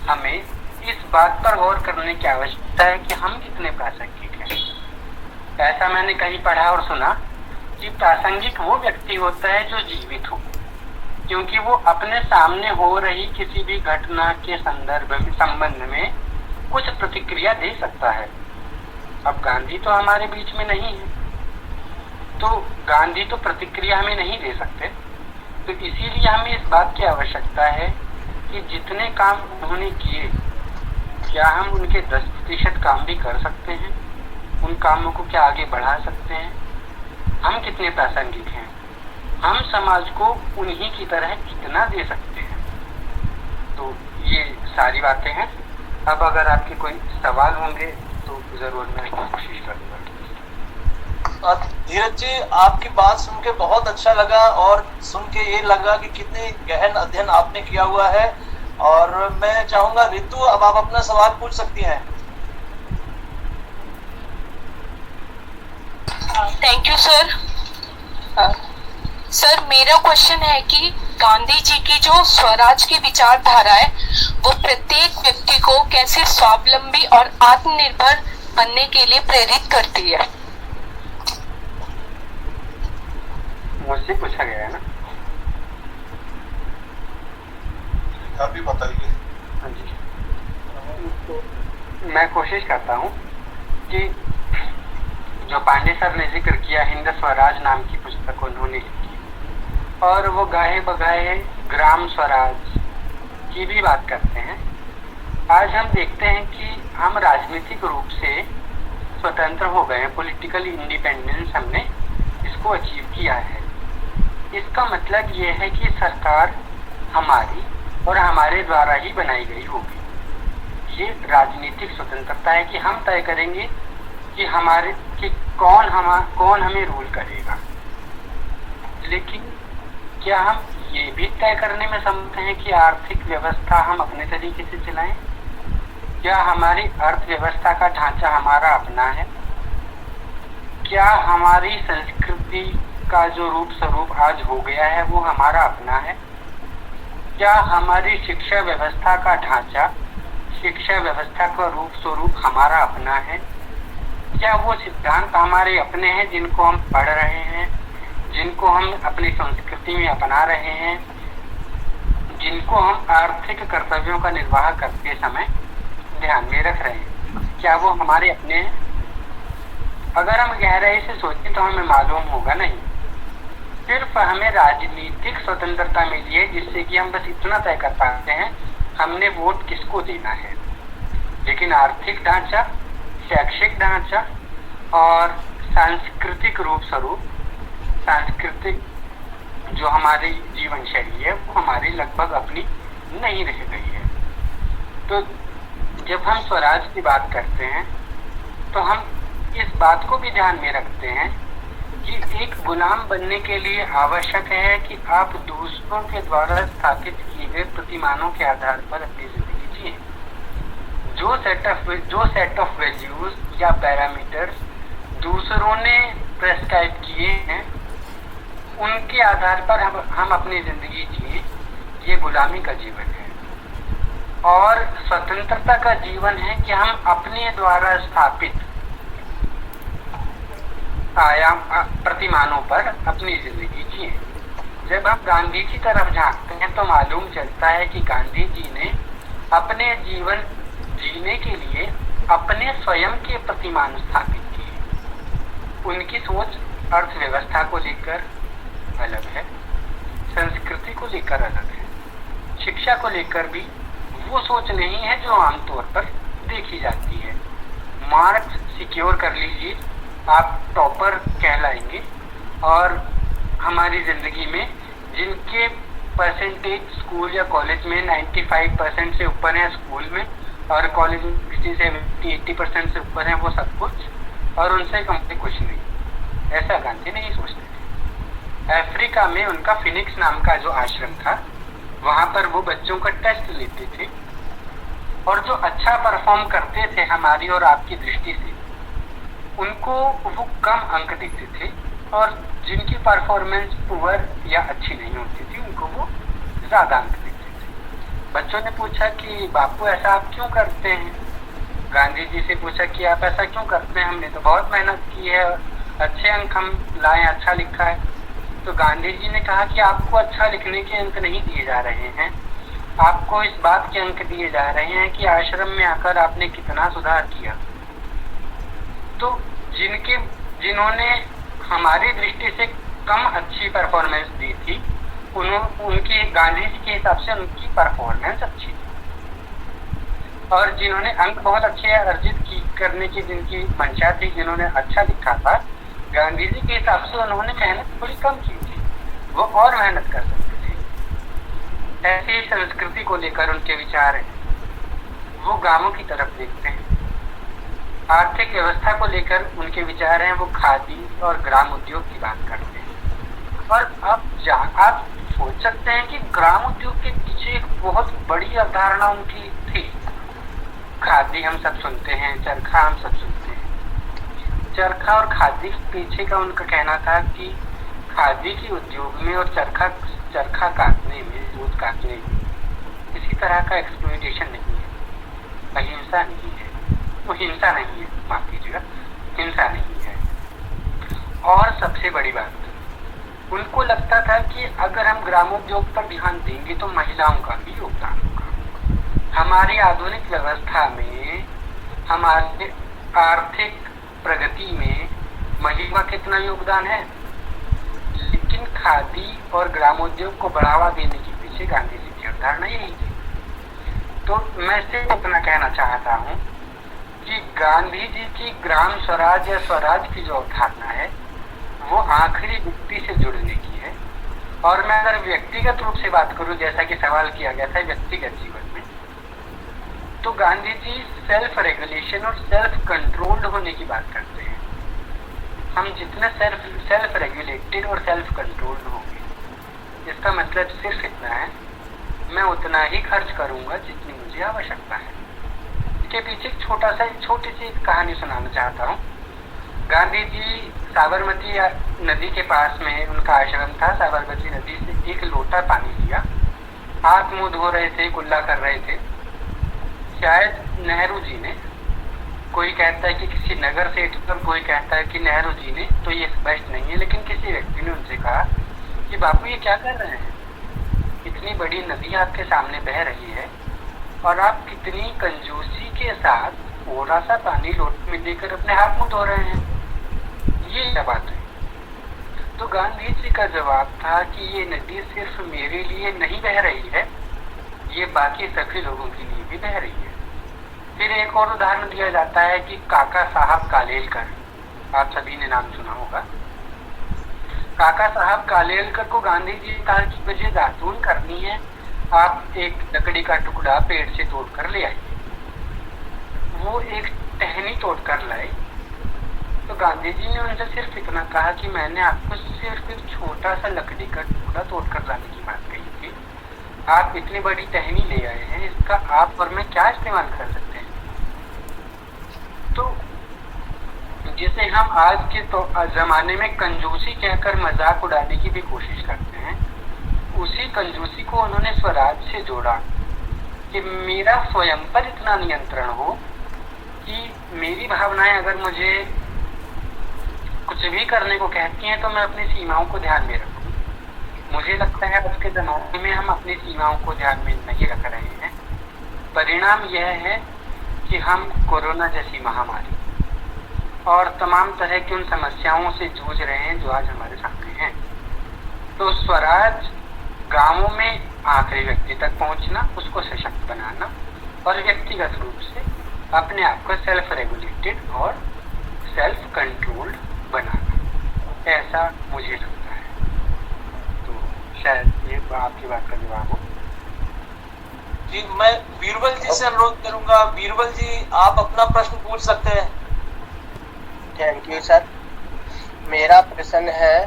हमें इस बात पर गौर करने की आवश्यकता है कि हम कितने प्रासंगिक हैं। ऐसा मैंने कहीं पढ़ा और सुना कि प्रासंगिक वो व्यक्ति होता है जो जीवित हो, क्योंकि वो अपने सामने हो रही किसी भी घटना के संबंध में कुछ प्रतिक्रिया दे सकता है। अब गांधी तो हमारे बीच में नहीं है, तो गांधी तो प्रतिक्रिया हमें नहीं दे सकते। तो इसीलिए हमें इस बात की आवश्यकता है कि जितने काम उन्होंने किए, क्या हम उनके 10% काम भी कर सकते हैं? उन कामों को क्या आगे बढ़ा सकते हैं? हम कितने प्रासंगिक हैं? हम समाज को उन्हीं की तरह कितना दे सकते हैं? तो ये सारी बातें हैं। अब अगर आपके कोई सवाल होंगे तो जरूर मैं कोशिश करूंगा। धीरज जी, आपकी बात सुन के बहुत अच्छा लगा और सुन के ये लगा कि कितने गहन अध्ययन आपने किया हुआ है। और मैं चाहूंगा रितु, अब आप अपना सवाल पूछ सकती हैं। Thank you sir. सर, मेरा क्वेश्चन है कि गांधी जी की जो स्वराज की विचारधारा है वो प्रत्येक व्यक्ति को कैसे स्वावलंबी और आत्मनिर्भर बनने के लिए प्रेरित करती है? मुझसे पूछा गया है ना, आप भी बताइए। हाँ जी, तो मैं कोशिश करता हूँ कि जो पांडे सर ने जिक्र किया, हिंद स्वराज नाम की पुस्तक उन्होंने लिखी और वो गाहे बगाहे ग्राम स्वराज की भी बात करते हैं। आज हम देखते हैं कि हम राजनीतिक रूप से स्वतंत्र हो गए हैं, पॉलिटिकल इंडिपेंडेंस हमने इसको अचीव किया है। इसका मतलब ये है कि सरकार हमारी और हमारे द्वारा ही बनाई गई होगी। ये राजनीतिक स्वतंत्रता है कि हम तय करेंगे कि कौन हमें रूल करेगा। लेकिन क्या हम ये भी तय करने में समर्थ हैं कि आर्थिक व्यवस्था हम अपने तरीके से चलाएं? क्या हमारी अर्थव्यवस्था का ढांचा हमारा अपना है? क्या हमारी संस्कृति का जो रूप स्वरूप आज हो गया है वो हमारा अपना है? क्या हमारी शिक्षा व्यवस्था का ढांचा, शिक्षा व्यवस्था का रूप स्वरूप हमारा अपना है? क्या वो सिद्धांत हमारे अपने हैं जिनको हम पढ़ रहे हैं, जिनको हम अपनी संस्कृति में अपना रहे हैं, जिनको हम आर्थिक कर्तव्यों का निर्वाह करते समय ध्यान में रख रहे हैं, क्या वो हमारे अपने हैं? अगर हम गहराई से सोचें तो हमें मालूम होगा नहीं। सिर्फ हमें राजनीतिक स्वतंत्रता मिली है जिससे कि हम बस इतना तय कर पाते हैं हमने वोट किसको देना है, लेकिन आर्थिक ढांचा, शैक्षिक ढांचा और सांस्कृतिक रूप स्वरूप, सांस्कृतिक जो हमारी जीवन शैली है वो हमारी लगभग अपनी नहीं रह गई है। तो जब हम स्वराज की बात करते हैं तो हम इस बात को भी ध्यान में रखते हैं कि एक गुलाम बनने के लिए आवश्यक है कि आप दूसरों के द्वारा स्थापित किए गए प्रतिमानों के आधार पर अपनी जिंदगी जिए। जो सेट ऑफ वैल्यूज या पैरामीटर्स दूसरों ने प्रेस्क्राइब किए हैं उनके आधार पर हम अपनी जिंदगी जिए, ये गुलामी का जीवन है। और स्वतंत्रता का जीवन है कि हम अपने द्वारा स्थापित आयाम प्रतिमानों पर अपनी जिंदगी जिए। जब हम गांधी की तरफ झांकते हैं तो मालूम चलता है कि गांधी जी ने अपने जीवन जीने के लिए अपने स्वयं के प्रतिमान स्थापित किए। उनकी सोच अर्थव्यवस्था को लेकर अलग है, संस्कृति को लेकर अलग है, शिक्षा को लेकर भी वो सोच नहीं है जो आमतौर पर देखी जाती है। मार्क्स सिक्योर कर लीजिए, आप टॉपर कहलाएंगे और हमारी जिंदगी में जिनके परसेंटेज स्कूल या कॉलेज में 95% से ऊपर है स्कूल में और कॉलेज में 60-70-80% से ऊपर है वो सब कुछ और उनसे कम से कुछ नहीं, ऐसा गांधी नहीं सोचते थे। अफ्रीका में उनका फिनिक्स नाम का जो आश्रम था वहां पर वो बच्चों का टेस्ट लेते थे और जो अच्छा परफॉर्म करते थे हमारी और आपकी दृष्टि से उनको वो कम अंक देते थे और जिनकी परफॉर्मेंस पुअर या अच्छी नहीं होती थी उनको वो ज्यादा अंक देते थे। बच्चों ने पूछा कि बापू ऐसा आप क्यों करते हैं? गांधी जी से पूछा कि आप ऐसा क्यों करते हैं? हमने तो बहुत मेहनत की है, अच्छे अंक हम लाए, अच्छा लिखा है। तो गांधी जी ने कहा कि आपको अच्छा लिखने के अंक नहीं दिए जा रहे हैं, आपको इस बात के अंक दिए जा रहे हैं कि आश्रम में आकर आपने कितना सुधार किया। तो जिन्होंने हमारी दृष्टि से कम अच्छी परफॉर्मेंस दी थी उनकी गांधी जी के हिसाब से उनकी परफॉर्मेंस अच्छी थी और जिन्होंने अंक बहुत अच्छे अर्जित करने की जिनकी मंशा थी, जिन्होंने अच्छा लिखा था, गांधी जी के हिसाब से उन्होंने मेहनत थोड़ी कम की थी, वो और मेहनत कर सकते थे। ऐसी संस्कृति को लेकर उनके विचार हैं। वो गांवों की तरफ देखते हैं। आर्थिक व्यवस्था को लेकर उनके विचार हैं, वो खादी और ग्राम उद्योग की बात करते हैं। और अब आप सोच सकते हैं कि ग्राम उद्योग के पीछे एक बहुत बड़ी अवधारणा उनकी थी। खादी हम सब सुनते हैं, चरखा हम सब सुनते हैं। चरखा और खादी के पीछे का उनका कहना था कि खादी के उद्योग में और चरखा काटने में, दूध काटने में किसी तरह का एक्सप्लॉयटेशन नहीं है, अहिंसा नहीं है, वो हिंसा नहीं है, माफ कीजिएगा, हिंसा नहीं है। और सबसे बड़ी बात, उनको लगता था कि अगर हम ग्रामोद्योग पर ध्यान देंगे तो महिलाओं का भी योगदान होगा। हमारी आधुनिक व्यवस्था में, हमारे आर्थिक प्रगति में महिला कितना योगदान है, लेकिन खादी और ग्रामोद्योग को बढ़ावा देने के पीछे गांधी जी की अवधारणा यही थी। तो मैं सिर्फ इतना कहना चाहता हूँ कि गांधी जी की ग्राम स्वराज या स्वराज की जो अवधारणा है वो आखिरी व्यक्ति से जुड़ने की है। और मैं अगर व्यक्तिगत रूप से बात करूं, जैसा कि सवाल किया गया था व्यक्तिगत जीवन में, तो गांधी जी सेल्फ रेगुलेशन और सेल्फ कंट्रोल्ड होने की बात करते हैं। हम जितने सेल्फ रेगुलेटेड और सेल्फ कंट्रोल्ड होंगे, इसका मतलब सिर्फ इतना है, मैं उतना ही खर्च करूंगा जितनी मुझे आवश्यकता है। इसके पीछे एक छोटी सी कहानी सुनाना चाहता हूँ। गांधी जी साबरमती नदी के पास में उनका आश्रम था। साबरमती नदी से एक लोटा पानी लिया, हाथ मुंह धो रहे थे, कुल्ला कर रहे थे। शायद नेहरू जी ने कोई कहता है कि किसी नगर सेठ पर, कोई कहता है कि नेहरू जी ने, तो ये स्पष्ट नहीं है। लेकिन किसी व्यक्ति ने उनसे कहा कि बापू ये क्या कर रहे हैं, इतनी बड़ी नदी आपके सामने बह रही है और आप कितनी कंजूसी के साथ थोड़ा सा पानी लोटे में देकर अपने हाथ मुंह धो रहे हैं, ये क्या बात है। तो गांधी जी का जवाब था कि ये नदी सिर्फ मेरे लिए नहीं बह रही है, ये बाकी सभी लोगों के लिए भी बह रही है। फिर एक और उदाहरण दिया जाता है कि काका साहब कालेलकर, आप सभी ने नाम सुना होगा। काका साहब कालेलकर को गांधी जी ने कहा कि मुझे दातून करनी है, आप एक लकड़ी का टुकड़ा पेड़ से तोड़कर ले आइए। वो एक टहनी तोड़कर लाए। तो गांधी जी ने उनसे सिर्फ इतना कहा कि मैंने आपको सिर्फ एक छोटा सा लकड़ी का टुकड़ा तोड़कर लाने की बात कही थी, आप इतनी बड़ी टहनी ले आए हैं, इसका आप और मैं क्या इस्तेमाल कर सकते हैं। तो जिसे हम आज के जमाने में कंजूसी कहकर मजाक उड़ाने की भी कोशिश करते हैं, उसी कंजूसी को उन्होंने स्वराज से जोड़ा कि मेरा स्वयं पर इतना नियंत्रण हो कि मेरी भावनाएं अगर मुझे कुछ भी करने को कहती हैं तो मैं अपनी सीमाओं को ध्यान में रखूं। मुझे लगता है आज के जमाने में हम अपनी सीमाओं को ध्यान में नहीं रख रहे हैं। परिणाम यह है कि हम कोरोना जैसी महामारी और तमाम तरह की उन समस्याओं से जूझ रहे हैं जो आज हमारे सामने हैं। तो स्वराज गांवों में आखिरी व्यक्ति तक पहुंचना, उसको सशक्त बनाना और व्यक्तिगत रूप से अपने आप को सेल्फ रेगुलेटेड और सेल्फ कंट्रोल्ड बनाना, ऐसा मुझे लगता है। तो शायद ये आपकी बात का जवाब हो। जी, मैं बीरबल जी से अनुरोध करूंगा। बीरबल जी, आप अपना प्रश्न पूछ सकते हैं। Thank you sir. मेरा प्रश्न है,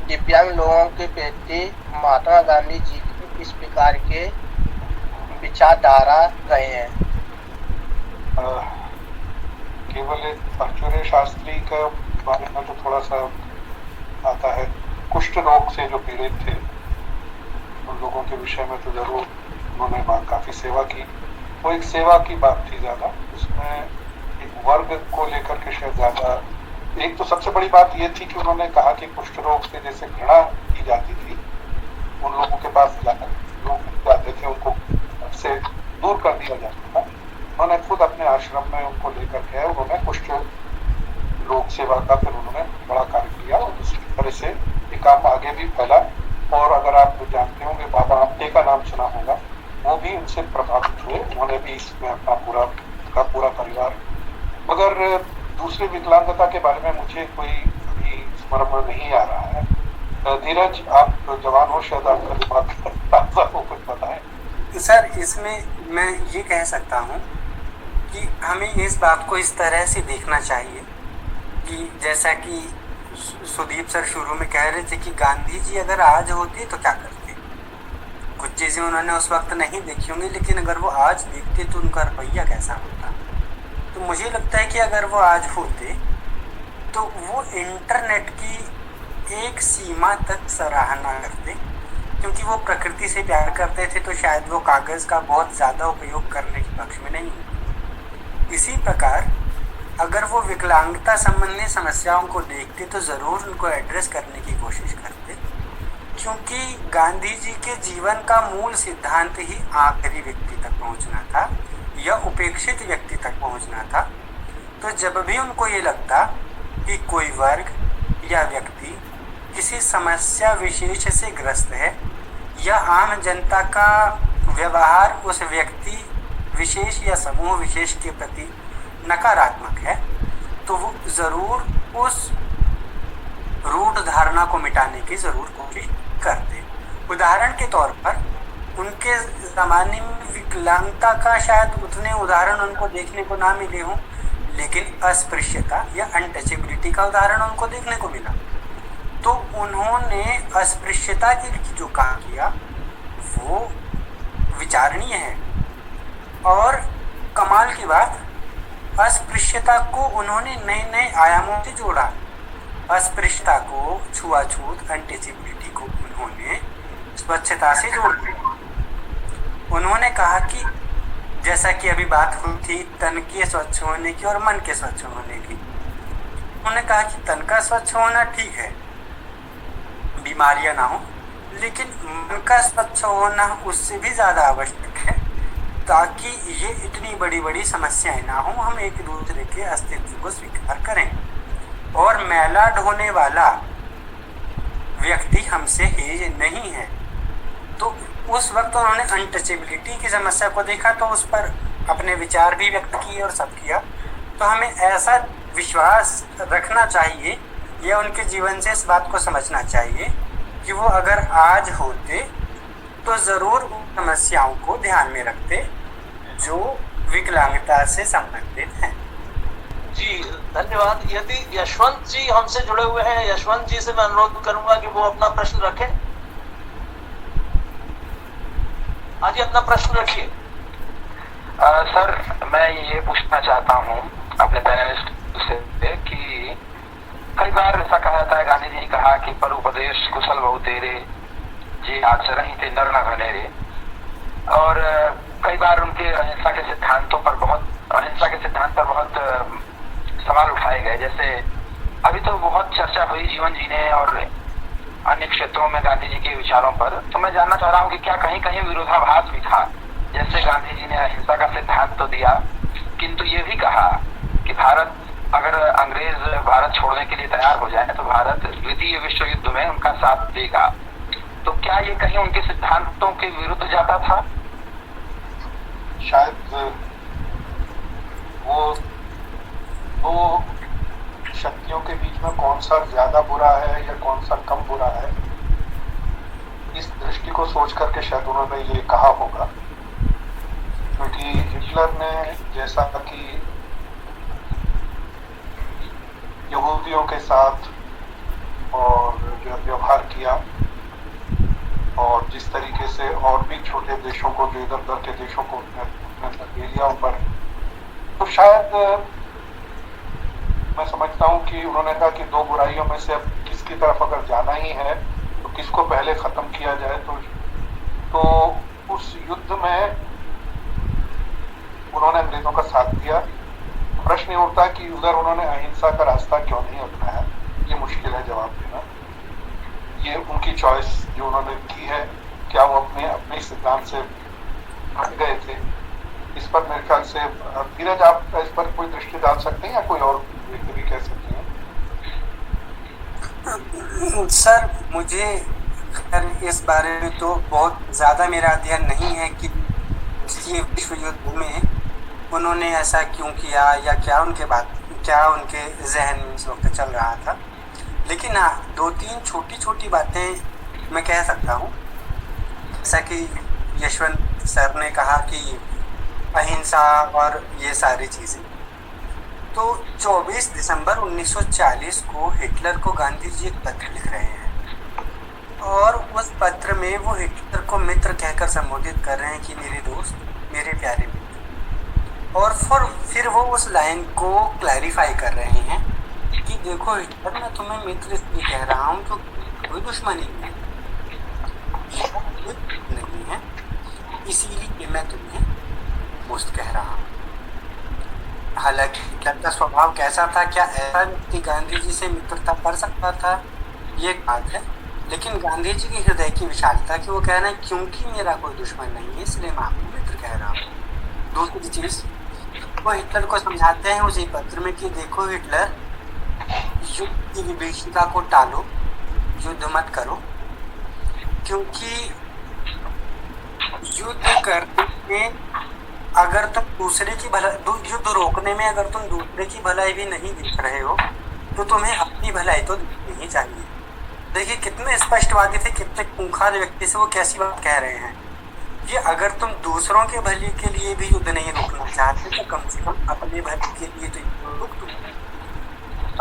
दिव्यांग लोगों के प्रति महात्मा गांधी जी किस प्रकार के विचारधारा रहे हैं। केवल एक आचार्य शास्त्री का बारे में जो थोड़ा सा आता है, कुष्ठ रोग से जो पीड़ित थे उन लोगों के विषय में तो जरूर उन्होंने काफी सेवा की। वो एक सेवा की बात थी ज्यादा, उसमें एक वर्ग को लेकर के शायद ज्यादा। एक तो सबसे बड़ी बात ये थी कि उन्होंने कहा कि कुष्ठ रोग से जैसे घृणा की जाती थी, उन लोगों के पास जाकर लोग जाते थे, उनको से दूर कर दिया जाता था। उन्होंने खुद अपने आश्रम में उनको लेकर के उन्होंने कुष्ठ रोग सेवा का फिर उन्होंने बड़ा कार्य किया और उसी तरह से ये काम आगे भी फैला। और अगर आप जानते होंगे, बाबा आमटे का नाम सुना होगा, वो भी उनसे प्रभावित हुए, उन्होंने भी इसमें अपना पूरा परिवार। मगर दूसरी विकलांगता के बारे में मुझे कोई अभी स्मरण में नहीं आ रहा है। धीरज, आप जवान हो, शायद आपका दिमाग ताजा हो, कुछ पता है। सर, इसमें मैं ये कह सकता हूँ कि हमें इस बात को इस तरह से देखना चाहिए कि जैसा कि सुदीप सर शुरू में कह रहे थे कि गांधी जी अगर आज होते तो क्या करते। कुछ चीज़ें उन्होंने उस वक्त नहीं देखी होंगी, लेकिन अगर वो आज देखते तो उनका रवैया कैसा होता। तो मुझे लगता है कि अगर वो आज होते तो वो इंटरनेट की एक सीमा तक सराहना करते, क्योंकि वो प्रकृति से प्यार करते थे, तो शायद वो कागज़ का बहुत ज़्यादा उपयोग करने के पक्ष में नहीं होते। इसी प्रकार अगर वो विकलांगता संबंधी समस्याओं को देखते तो ज़रूर उनको एड्रेस करने की कोशिश करते, क्योंकि गांधी जी के जीवन का मूल सिद्धांत ही आखिरी व्यक्ति तक पहुंचना था या उपेक्षित व्यक्ति तक पहुंचना था। तो जब भी उनको ये लगता कि कोई वर्ग या व्यक्ति किसी समस्या विशेष से ग्रस्त है या आम जनता का व्यवहार उस व्यक्ति विशेष या समूह विशेष के प्रति नकारात्मक है, तो वो ज़रूर उस रूढ़ धारणा को मिटाने की ज़रूर कोशिश करते। उदाहरण के तौर पर उनके ज़माने में विकलांगता का शायद उतने उदाहरण उनको देखने को ना मिले हों, लेकिन अस्पृश्यता या अनटचेबिलिटी का उदाहरण उनको देखने को मिला। तो उन्होंने अस्पृश्यता के लिए जो काम किया वो विचारणीय है। और कमाल की बात, अस्पृश्यता को उन्होंने नए नए आयामों से जोड़ा। अस्पृश्यता को, छुआछूत, अनटचेबिलिटी को उन्होंने स्वच्छता से जोड़ दिया। उन्होंने कहा कि जैसा कि अभी बात हुई थी तन के स्वच्छ होने की और मन के स्वच्छ होने की। उन्होंने कहा कि तन का स्वच्छ होना ठीक है, बीमारियां ना हो, लेकिन मन का स्वच्छ होना उससे भी ज़्यादा आवश्यक है, ताकि ये इतनी बड़ी बड़ी समस्याएं ना हो, हम एक दूसरे के अस्तित्व को स्वीकार करें। और मैला ढोने वाला व्यक्ति हमसे हेज नहीं है। तो उस वक्त उन्होंने अनटचेबिलिटी की समस्या को देखा, तो उस पर अपने विचार भी व्यक्त किए और सब किया। तो हमें ऐसा विश्वास रखना चाहिए या उनके जीवन से इस बात को समझना चाहिए कि वो अगर आज होते तो ज़रूर उन समस्याओं को ध्यान में रखते जो विकलांगता से संबंधित हैं। जी धन्यवाद। यदि यशवंत जी हमसे जुड़े हुए हैं, यशवंत जी से मैं अनुरोध करूंगा कि वो अपना प्रश्न रखें। आज अपना प्रश्न रखिए। सर, मैं ये पूछना चाहता हूँ अपने पैनलिस्ट से कि कई बार ऐसा कहा जाता है, गांधी जी ने कहा कि पर उपदेश कुशल बहु तेरे जे आचरण थे नर न घनेरे। और कई बार उनके अहिंसा के सिद्धांत पर बहुत सवाल उठाए गए। जैसे अभी तो बहुत चर्चा हुई जीवन जीने और अन्य क्षेत्रों में गांधी जी के विचारों पर। तो मैं जानना चाह रहा हूँ कि क्या कहीं कहीं विरोधाभास भी था। जैसे गांधी जी ने अहिंसा का सिद्धांत तो दिया, किंतु ये भी कहा कि भारत अगर अंग्रेज भारत छोड़ने के लिए तैयार हो जाए तो भारत द्वितीय विश्व युद्ध में उनका साथ देगा। तो क्या ये कहीं उनके सिद्धांतों के विरुद्ध जाता था? शायद वो दो शक्तियों के बीच में कौन सा ज्यादा बुरा है या कौन सा कम बुरा है, इस दृष्टि को सोच करके शायद उन्होंने ये कहा होगा। क्योंकि हिटलर ने जैसा कि यहूदियों के साथ और जो व्यवहार किया और जिस तरीके से और भी छोटे देशों को, जो इधर उधर के देशों को ले लिया उन पर, तो शायद मैं समझता हूँ कि उन्होंने कहा कि दो बुराइयों में से अब किसकी तरफ अगर जाना ही है तो किसको पहले खत्म किया जाए। तो उस युद्ध में उन्होंने अंग्रेजों का साथ दिया। प्रश्न ये उठता है कि उधर उन्होंने अहिंसा का रास्ता क्यों नहीं अपनाया। ये मुश्किल है जवाब देना। ये उनकी चॉइस जो उन्होंने की है, क्या वो अपने सिद्धांत से हट गए थे, इस पर मेरे ख्याल से धीरज आप इस पर कोई दृष्टि डाल सकते हैं या कोई और भी कह सकते हैं? सर, मुझे इस बारे में तो बहुत ज़्यादा मेरा अध्ययन नहीं है कि ये विश्व युद्ध में उन्होंने ऐसा क्यों किया या क्या उनके जहन में इस वक्त चल रहा था। लेकिन हाँ, दो तीन छोटी छोटी बातें मैं कह सकता हूँ। जैसा कि यशवंत सर ने कहा कि अहिंसा और ये सारी चीज़ें, तो 24 दिसंबर 1940 को हिटलर को गांधी जी एक पत्र लिख रहे हैं और उस पत्र में वो हिटलर को मित्र कहकर संबोधित कर रहे हैं कि मेरे दोस्त, मेरे प्यारे मित्र। और फिर वो उस लाइन को क्लैरिफाई कर रहे हैं कि देखो हिटलर, मैं तुम्हें मित्र इसलिए कह रहा हूँ तो कोई दुश्मनी नहीं है, इसीलिए मैं तुम्हें दोस्त कह रहा हूँ। हालांकि हिटलर का स्वभाव कैसा था, क्या ऐसा व्यक्ति गांधी जी से मित्रता कर सकता था, ये एक बात है। लेकिन गांधी जी के हृदय की विशालता कि वो कह रहे हैं क्योंकि मेरा कोई दुश्मन नहीं है इसलिए मैं आपको मित्र कह रहा हूँ। दूसरी चीज, वो हिटलर को समझाते हैं उसी पत्र में कि देखो हिटलर, युद्ध की विभीषिका को टालो, युद्ध मत करो, क्योंकि युद्ध करने में अगर तुम दूसरे की युद्ध रोकने में अगर तुम दूसरे की भलाई भी नहीं देख रहे हो तो तुम्हें अपनी भलाई तो देखनी ही चाहिए। देखिए कितने स्पष्टवादी थे, कितने खूंखार व्यक्ति से वो कैसी बात कह रहे हैं कि अगर तुम दूसरों के भले के लिए भी युद्ध नहीं रोकना चाहते तो कम से कम अपने भले के लिए तो युद्ध रोक दो।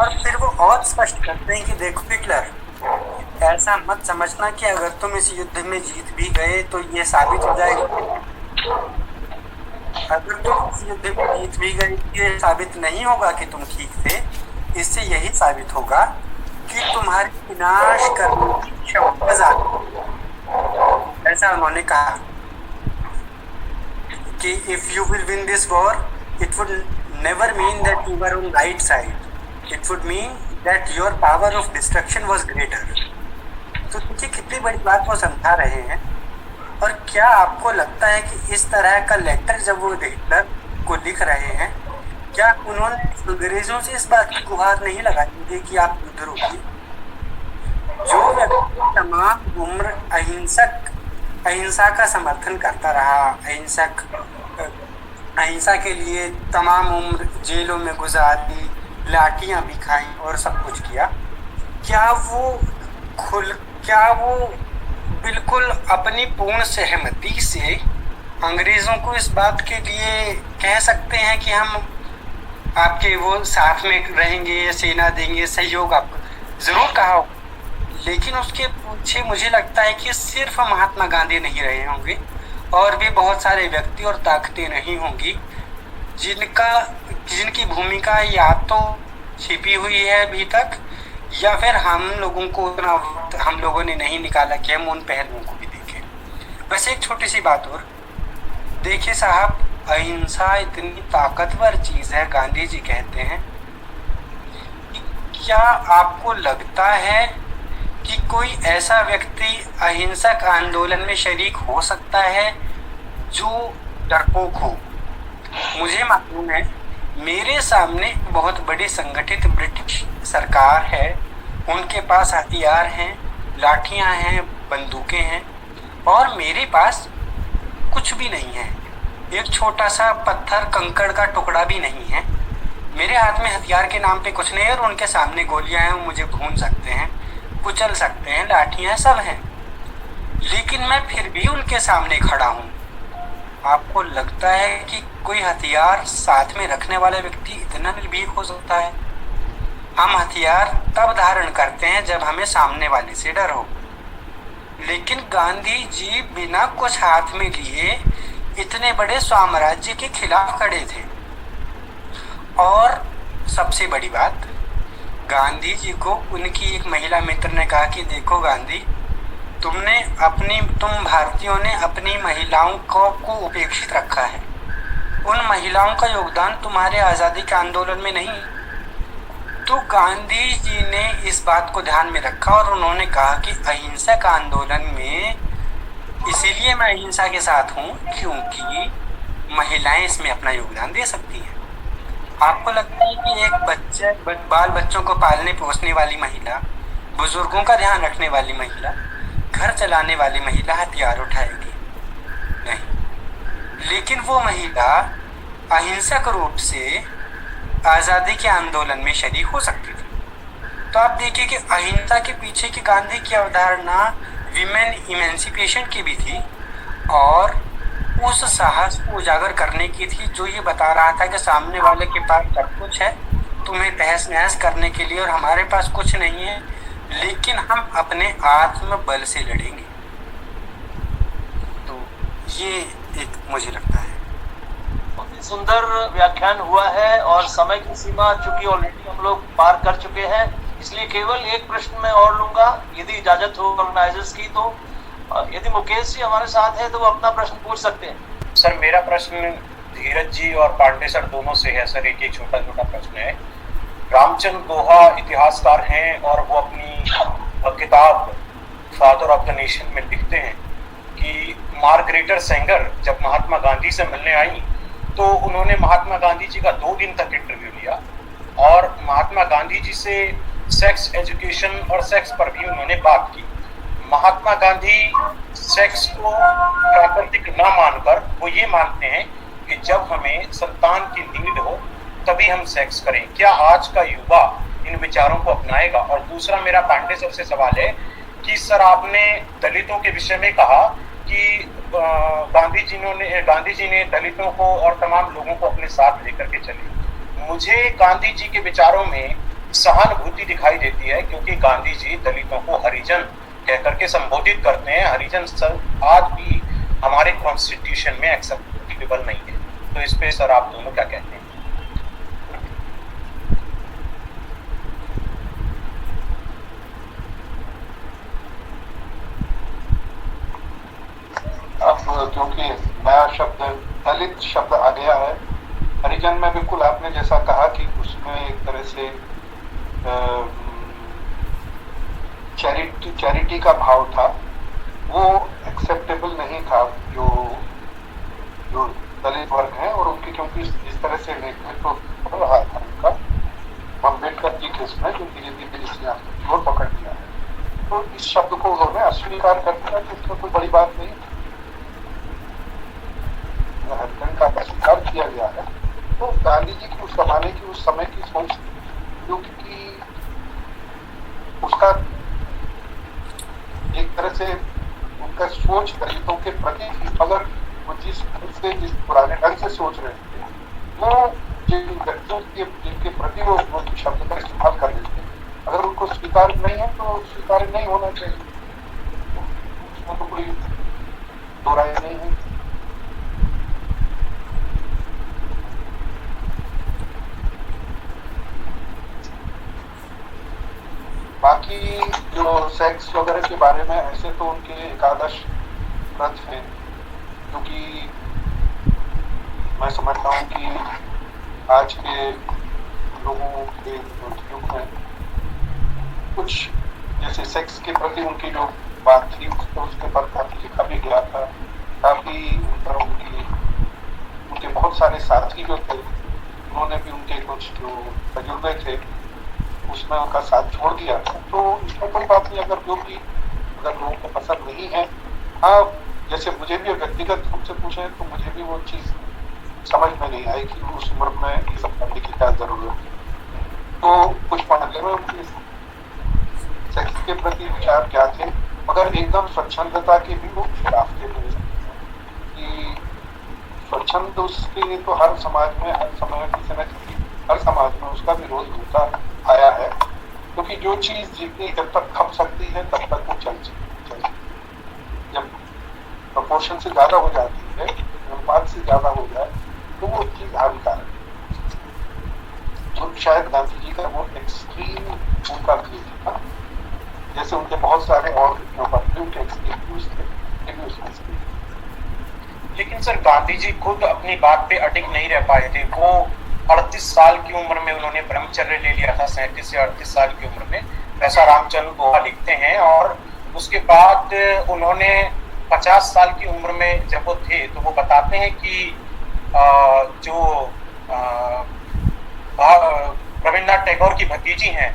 और फिर वो और स्पष्ट करते हैं कि देखो हिटलर, ऐसा मत समझना कि अगर तुम इस युद्ध में जीत भी गए तो ये साबित हो जाएगा, अगर तुम इस युद्ध में जीत भी गए ये साबित नहीं होगा कि तुम ठीक थे, इससे यही साबित होगा कि तुम्हारी विनाश करने की क्षमता ज्यादा। ऐसा उन्होंने कहा कि if you will win this war, it would never mean that you were on right side. It would mean that your power of destruction was greater. तो देखिए कितनी बड़ी बात वो समझा रहे हैं। और क्या आपको लगता है कि इस तरह का लेटर जब वो हिटलर को लिख रहे हैं, क्या उन्होंने अंग्रेजों से इस बात की गुहार नहीं लगाई थी कि आप युद्ध रोकिए? जो व्यक्ति तमाम उम्र अहिंसा का समर्थन करता रहा, अहिंसा के लिए तमाम उम्र जेलों में गुजारी, लाठियां भी खाई और सब कुछ किया, क्या वो बिल्कुल अपनी पूर्ण सहमति से अंग्रेजों को इस बात के लिए कह सकते हैं कि हम आपके वो साथ में रहेंगे, सेना देंगे, सहयोग आपको जरूर कहा हो, लेकिन उसके पीछे मुझे लगता है कि सिर्फ महात्मा गांधी नहीं रहे होंगे और भी बहुत सारे व्यक्ति और ताकतें नहीं होंगी जिनकी भूमिका या तो छिपी हुई है अभी तक, या फिर हम लोगों को उतना वक्त हम लोगों ने नहीं निकाला कि हम उन पहलुओं को भी देखें। बस एक छोटी सी बात और, देखिए साहब, अहिंसा इतनी ताकतवर चीज है, गांधी जी कहते हैं, क्या आपको लगता है कि कोई ऐसा व्यक्ति अहिंसक आंदोलन में शरीक हो सकता है जो डरपोक हो? मुझे मालूम है, मेरे सामने बहुत बड़ी संगठित ब्रिटिश सरकार है, उनके पास हथियार हैं, लाठियां हैं, बंदूकें हैं, और मेरे पास कुछ भी नहीं है, एक छोटा सा पत्थर कंकड़ का टुकड़ा भी नहीं है। मेरे हाथ में हथियार के नाम पे कुछ नहीं है और उनके सामने गोलियां हैं, मुझे भून सकते हैं, कुचल सकते हैं, लाठियां सब हैं, लेकिन मैं फिर भी उनके सामने खड़ा हूँ। आपको लगता है कि कोई हथियार साथ में रखने वाला व्यक्ति इतना निर्भीक हो सकता है? हम हथियार तब धारण करते हैं जब हमें सामने वाले से डर हो, लेकिन गांधी जी बिना कुछ हाथ में लिए इतने बड़े साम्राज्य के खिलाफ खड़े थे। और सबसे बड़ी बात, गांधी जी को उनकी एक महिला मित्र ने कहा कि देखो गांधी, तुम भारतीयों ने अपनी महिलाओं को उपेक्षित रखा है, उन महिलाओं का योगदान तुम्हारे आज़ादी के आंदोलन में नहीं। तो गांधी जी ने इस बात को ध्यान में रखा और उन्होंने कहा कि अहिंसक आंदोलन में इसीलिए मैं अहिंसा के साथ हूँ क्योंकि महिलाएं इसमें अपना योगदान दे सकती हैं। आपको लगता है कि एक बाल बच्चों को पालने पोसने वाली महिला, बुजुर्गों का ध्यान रखने वाली महिला, घर चलाने वाली महिला हथियार उठाएगी? नहीं। लेकिन वो महिला अहिंसक रूप से आज़ादी के आंदोलन में शरीक हो सकती थी। तो आप देखिए कि अहिंसा के पीछे की गांधी की अवधारणा विमेन इमेंसिपेशन की भी थी और उस साहस को उजागर करने की थी जो ये बता रहा था कि सामने वाले के पास सब कुछ है तुम्हें तहस नहस करने के लिए और हमारे पास कुछ नहीं है, लेकिन हम अपने आत्म बल से लड़ेंगे। तो ये एक मुझे लगता है बहुत ही सुंदर व्याख्यान हुआ है और समय की सीमा चूंकि ऑलरेडी हम लोग पार कर चुके हैं, इसलिए केवल एक प्रश्न मैं और लूंगा यदि इजाजत हो ऑर्गेनाइजर्स की। तो यदि मुकेश जी हमारे साथ है तो वो अपना प्रश्न पूछ सकते हैं। सर मेरा प्रश्न धीरज जी और पांडे सर दोनों से है। सर एक छोटा प्रश्न है। रामचंद्र दोहा इतिहासकार हैं और वो अपनी किताब फादर ऑफ द नेशन में लिखते हैं कि मार्गरेटर सेंगर जब महात्मा गांधी से मिलने आई तो उन्होंने महात्मा गांधी जी का 2 दिन तक इंटरव्यू लिया और महात्मा गांधी जी से सेक्स एजुकेशन और सेक्स पर भी उन्होंने बात की। महात्मा गांधी सेक्स को प्राकृतिक न मानकर वो ये मानते हैं कि जब हमें संतान की नीड हो तभी हम सेक्स करें। क्या आज का युवा इन विचारों को अपनाएगा? और दूसरा मेरा पांडे सर से सवाल है कि सर आपने दलितों के विषय में कहा कि गांधी जी ने दलितों को और तमाम लोगों को अपने साथ लेकर के चले। मुझे गांधी जी के विचारों में सहानुभूति दिखाई देती है क्योंकि गांधी जी दलितों को हरिजन कहकर के संबोधित करते हैं। हरिजन सर आज भी हमारे कॉन्स्टिट्यूशन में एक्सेप्टेबल नहीं है। तो इस पे सर आप दोनों क्या कहते हैं? अब क्योंकि नया शब्द दलित शब्द आ गया है। हरिजन में बिल्कुल आपने जैसा कहा कि उसमें एक तरह से चैरिटी का भाव था, वो एक्सेप्टेबल नहीं था जो दलित वर्ग है और उनकी, क्योंकि इस तरह से नेतृत्व हो रहा था उनका अम्बेडकर जी के इसमें जो धीरे धीरे इसने जोर पकड़ लिया है, तो इस शब्द को उन्होंने अस्वीकार कर दिया कि इसमें कोई बड़ी बात नहीं, हरिजन का अस्वीकार किया गया है। तो गांधी जी की उस जमाने की, उस समय की सोच, क्योंकि उसका एक तरह से उनका सोच दलितों के प्रति, अगर वो जिस पुराने ढंग से सोच रहे थे, वो जिन व्यक्तियों जिनके प्रति वो शब्द का इस्तेमाल कर रहे थे, अगर उनको स्वीकार नहीं है तो स्वीकार नहीं होना चाहिए, उसमें तो कोई दो राय नहीं है। बाकी जो सेक्स वगैरह के बारे में, ऐसे तो उनके एकादश व्रत हैं, क्योंकि मैं समझता हूँ कि आज के लोगों के युग में कुछ जैसे सेक्स के प्रति उनकी जो बात थी उसके पर काफी लिखा भी गया था, काफी उनके बहुत सारे साथी जो थे उन्होंने भी उनके कुछ जो तजुर्बे थे उसमें उनका साथ छोड़ दिया था। तो इसमें कोई बात नहीं, अगर जो भी अगर लोगों को पसंद नहीं है, हाँ जैसे मुझे भी व्यक्तिगत रूप से पूछे तो मुझे भी वो चीज समझ में नहीं आई कि उस उम्र में ये सब करने की क्या जरूरत है। तो कुछ मामले में उनके सेक्स के प्रति विचार क्या थे, मगर एकदम स्वच्छंदता के भी वो खिलाफ थे, कि स्वच्छंद उसके तो हर समाज में हर समय किसी न किसी हर समाज में उसका विरोध होता आया है, क्योंकि जो चीज जितनी जब तक खप सकती है तब तक वो चल जब प्रोपोर्शन से ज्यादा हो जाती है, अनुपात से ज्यादा हो जाए तो वो चीज हानिकारक है। तो शायद गांधी जी का वो एक्सट्रीम उनका व्यू था, जैसे उनके बहुत सारे और लेकिन सर गांधी जी खुद अपनी बात पे अटिक नहीं रह पाए थे। वो 38 साल की उम्र में उन्होंने ब्रह्मचर्य ले लिया था, 37 से 38 साल की उम्र में, ऐसा रामचंद्र गुहा लिखते हैं। और उसके बाद उन्होंने 50 साल की उम्र में जब वो थे तो वो बताते हैं कि जो रविन्द्रनाथ टैगोर की भतीजी हैं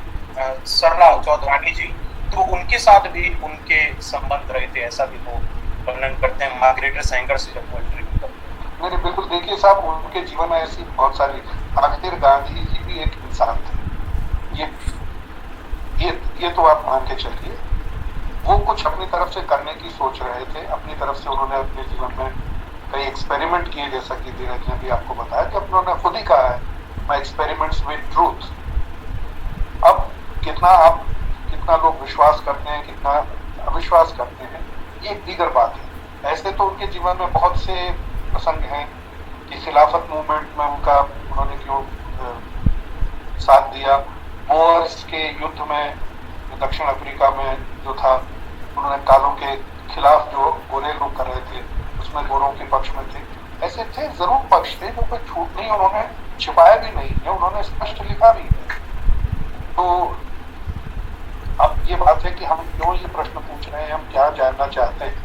सरला चौधरानी जी, तो उनके साथ भी उनके संबंध रहे थे, ऐसा भी वो वर्णन करते हैं मार्गरेटर सेंगर से जब वो इंटरव्यू करते हैं। बिल्कुल, देखिए साहब, उनके जीवन में ऐसी बहुत सारी, आखिर गांधी जी भी एक इंसान थे, ये तो आप मान के चलिए। वो कुछ अपनी तरफ से करने की सोच रहे थे, अपनी तरफ से उन्होंने अपने जीवन में कई एक्सपेरिमेंट किए, जैसा कि धीरज ने भी आपको बताया कि उन्होंने खुद ही कहा है, माय एक्सपेरिमेंट्स विद ट्रूथ। अब कितना लोग विश्वास करते हैं, कितना अविश्वास करते हैं, ये एक दीगर बात है। ऐसे तो उनके जीवन में बहुत से प्रसंग हैं कि खिलाफत मूवमेंट में उन्होंने क्यों साथ दिया, बोअर्स के युद्ध में दक्षिण अफ्रीका में जो था, उन्होंने कालों के खिलाफ जो गोरे लोग कर रहे थे उसमें गोरों के पक्ष में थे। ऐसे थे, जरूर पक्ष थे, जो कोई छूट नहीं, उन्होंने छिपाया भी नहीं है, उन्होंने स्पष्ट लिखा भी है। तो अब ये बात है कि हम क्यों ये प्रश्न पूछ रहे हैं, हम क्या जानना चाहते हैं,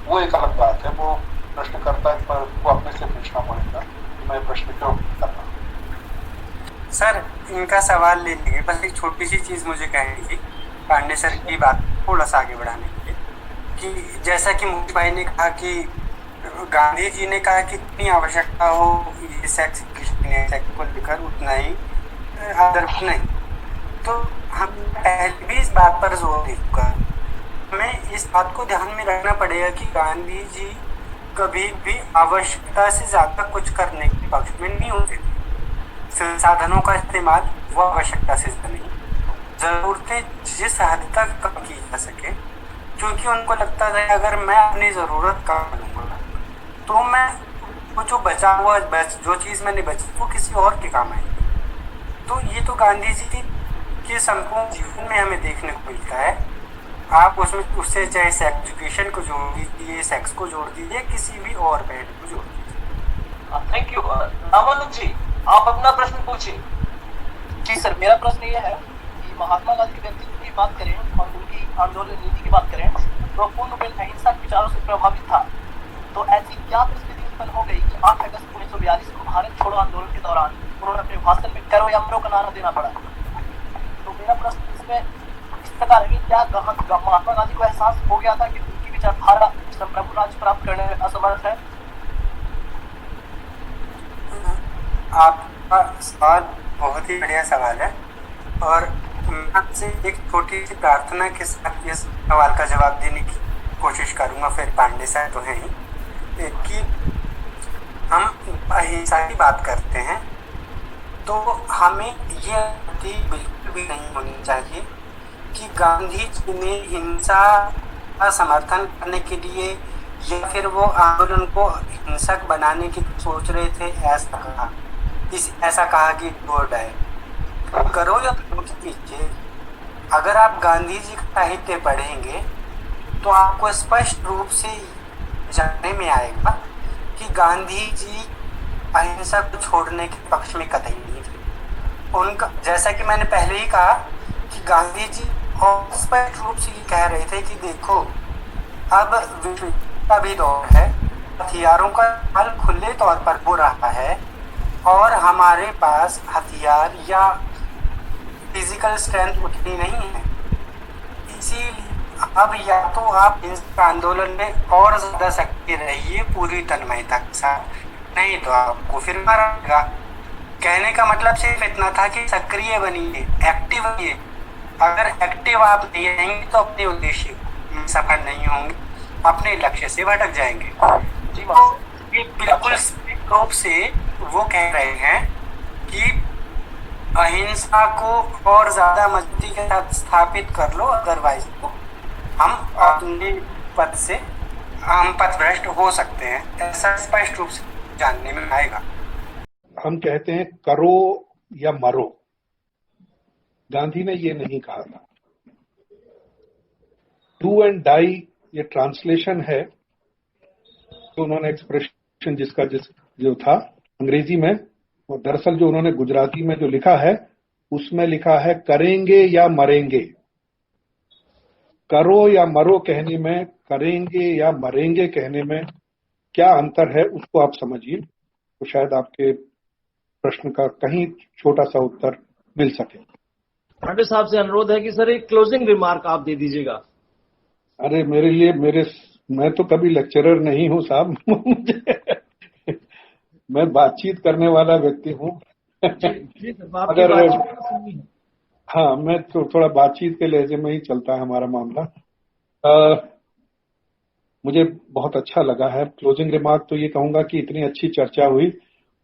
वो एक अलग बात है। वो प्रश्न करता है पर वो अपने से पूछना पड़ेगा कि मैं प्रश्न क्यों कर रहा हूँ। सर इनका सवाल ले लेंगे, बस एक छोटी सी चीज मुझे कहनी थी पांडे सर की बात थोड़ा सा आगे बढ़ाने के लिए, कि जैसा कि मुकेश भाई ने कहा कि गांधी जी ने कहा कि इतनी आवश्यकता हो ये सेक्स को लेकर उतना ही आदर नहीं, तो हम पहले भी इस बात पर जोर दे चुका। हमें इस बात को ध्यान में रखना पड़ेगा कि गांधी जी कभी भी आवश्यकता से ज्यादा कुछ करने के पक्ष में नहीं होते थे। संसाधनों का इस्तेमाल वो आवश्यकता से ज्यादा नहीं, जरूरतें जिस हद तक कम की जा सके, क्योंकि उनको लगता था अगर मैं अपनी जरूरत कम लूँगा तो मैं वो जो बचा हुआ जो चीज़ मैंने बची वो किसी और के काम आएगी। तो ये तो गांधी जी के संपूर्ण जीवन में हमें देखने को मिलता है। आप उससे चाहे एजुकेशन को जोड़ दीजिए, सेक्स को जोड़ दीजिए, किसी भी और पहलू को जोड़ दीजिए, थैंक यू। रामानंद जी, आप अपना प्रश्न पूछिए। जी सर, मेरा प्रश्न ये है कि महात्मा गांधी के व्यक्तित्व की बात करें और उनकी आंदोलन नीति की बात करें तो पूर्ण रूपेण अहिंसा के विचारों से प्रभावित था। तो ऐसी क्या परिस्थिति उत्पन्न हो गई कि 8 अगस्त 1942 को भारत छोड़ो आंदोलन के दौरान उन्होंने अपने भाषण में करो या मरो का नारा देना पड़ा? तो मेरा प्रश्न इसमें इस प्रकार है कि क्या महात्मा गांधी को एहसास हो गया था कि उनकी विचारधारा संप्रभु राज्य प्राप्त करने में असमर्थ है? आपका सवाल बहुत ही बढ़िया सवाल है और मैं आपसे एक छोटी सी प्रार्थना के साथ इस सवाल का जवाब देने की कोशिश करूंगा। फिर पांडे साहब तो हैं ही कि हम अहिंसा की बात करते हैं तो हमें ये बिल्कुल भी नहीं होनी चाहिए कि गांधी जी ने हिंसा का समर्थन करने के लिए या फिर वो आंदोलन को हिंसक बनाने की सोच रहे थे, ऐसा कहा कि बोर्ड है करो या कीजिए। अगर आप गांधी जी का साहित्य पढ़ेंगे तो आपको स्पष्ट रूप से जानने में आएगा कि गांधी जी अहिंसा को छोड़ने के पक्ष में कतई नहीं थे। उनका, जैसा कि मैंने पहले ही कहा कि गांधी जी और स्पष्ट रूप से ये कह रहे थे कि देखो अब विश्व का भी दौर है, हथियारों का हल खुले तौर पर हो रहा है और हमारे पास हथियार या फिजिकल स्ट्रेंथ उतनी नहीं है। इसीलिए अब या तो आप इस आंदोलन में और ज्यादा सक्रिय रहिए पूरी तन्मयता के साथ, नहीं तो आपको फिर मारेगा। कहने का मतलब सिर्फ इतना था कि सक्रिय बनिए, एक्टिव बनिए। अगर एक्टिव आप नहीं रहेंगे तो अपने उद्देश्य में सफल नहीं होंगे, अपने लक्ष्य से भटक जाएंगे। तो ये बिल्कुल स्पष्ट रूप से वो कह रहे हैं कि अहिंसा को और ज्यादा मजबूती के साथ स्थापित कर लो, अदरवाइज तो हम अपने पद से हम पथभ्रष्ट हो सकते हैं। ऐसा स्पष्ट रूप से जानने में आएगा। हम कहते हैं करो या मरो, गांधी ने ये नहीं कहा था। डू एंड डाई ये ट्रांसलेशन है तो उन्होंने एक्सप्रेशन जिसका जो था अंग्रेजी में, और दरअसल जो उन्होंने गुजराती में जो लिखा है उसमें लिखा है करेंगे या मरेंगे। करो या मरो कहने में, करेंगे या मरेंगे कहने में क्या अंतर है उसको आप समझिए, तो शायद आपके प्रश्न का कहीं छोटा सा उत्तर मिल सके। पांडे साहब से अनुरोध है कि सर एक क्लोजिंग रिमार्क आप दे दीजिएगा। अरे मेरे लिए मैं तो कभी लेक्चरर नहीं हूँ साहब मैं बातचीत करने वाला व्यक्ति हूँ अगर हाँ, मैं तो थोड़ा बातचीत के लहजे में ही चलता है हमारा मामला। मुझे बहुत अच्छा लगा है। क्लोजिंग रिमार्क तो ये कहूंगा कि इतनी अच्छी चर्चा हुई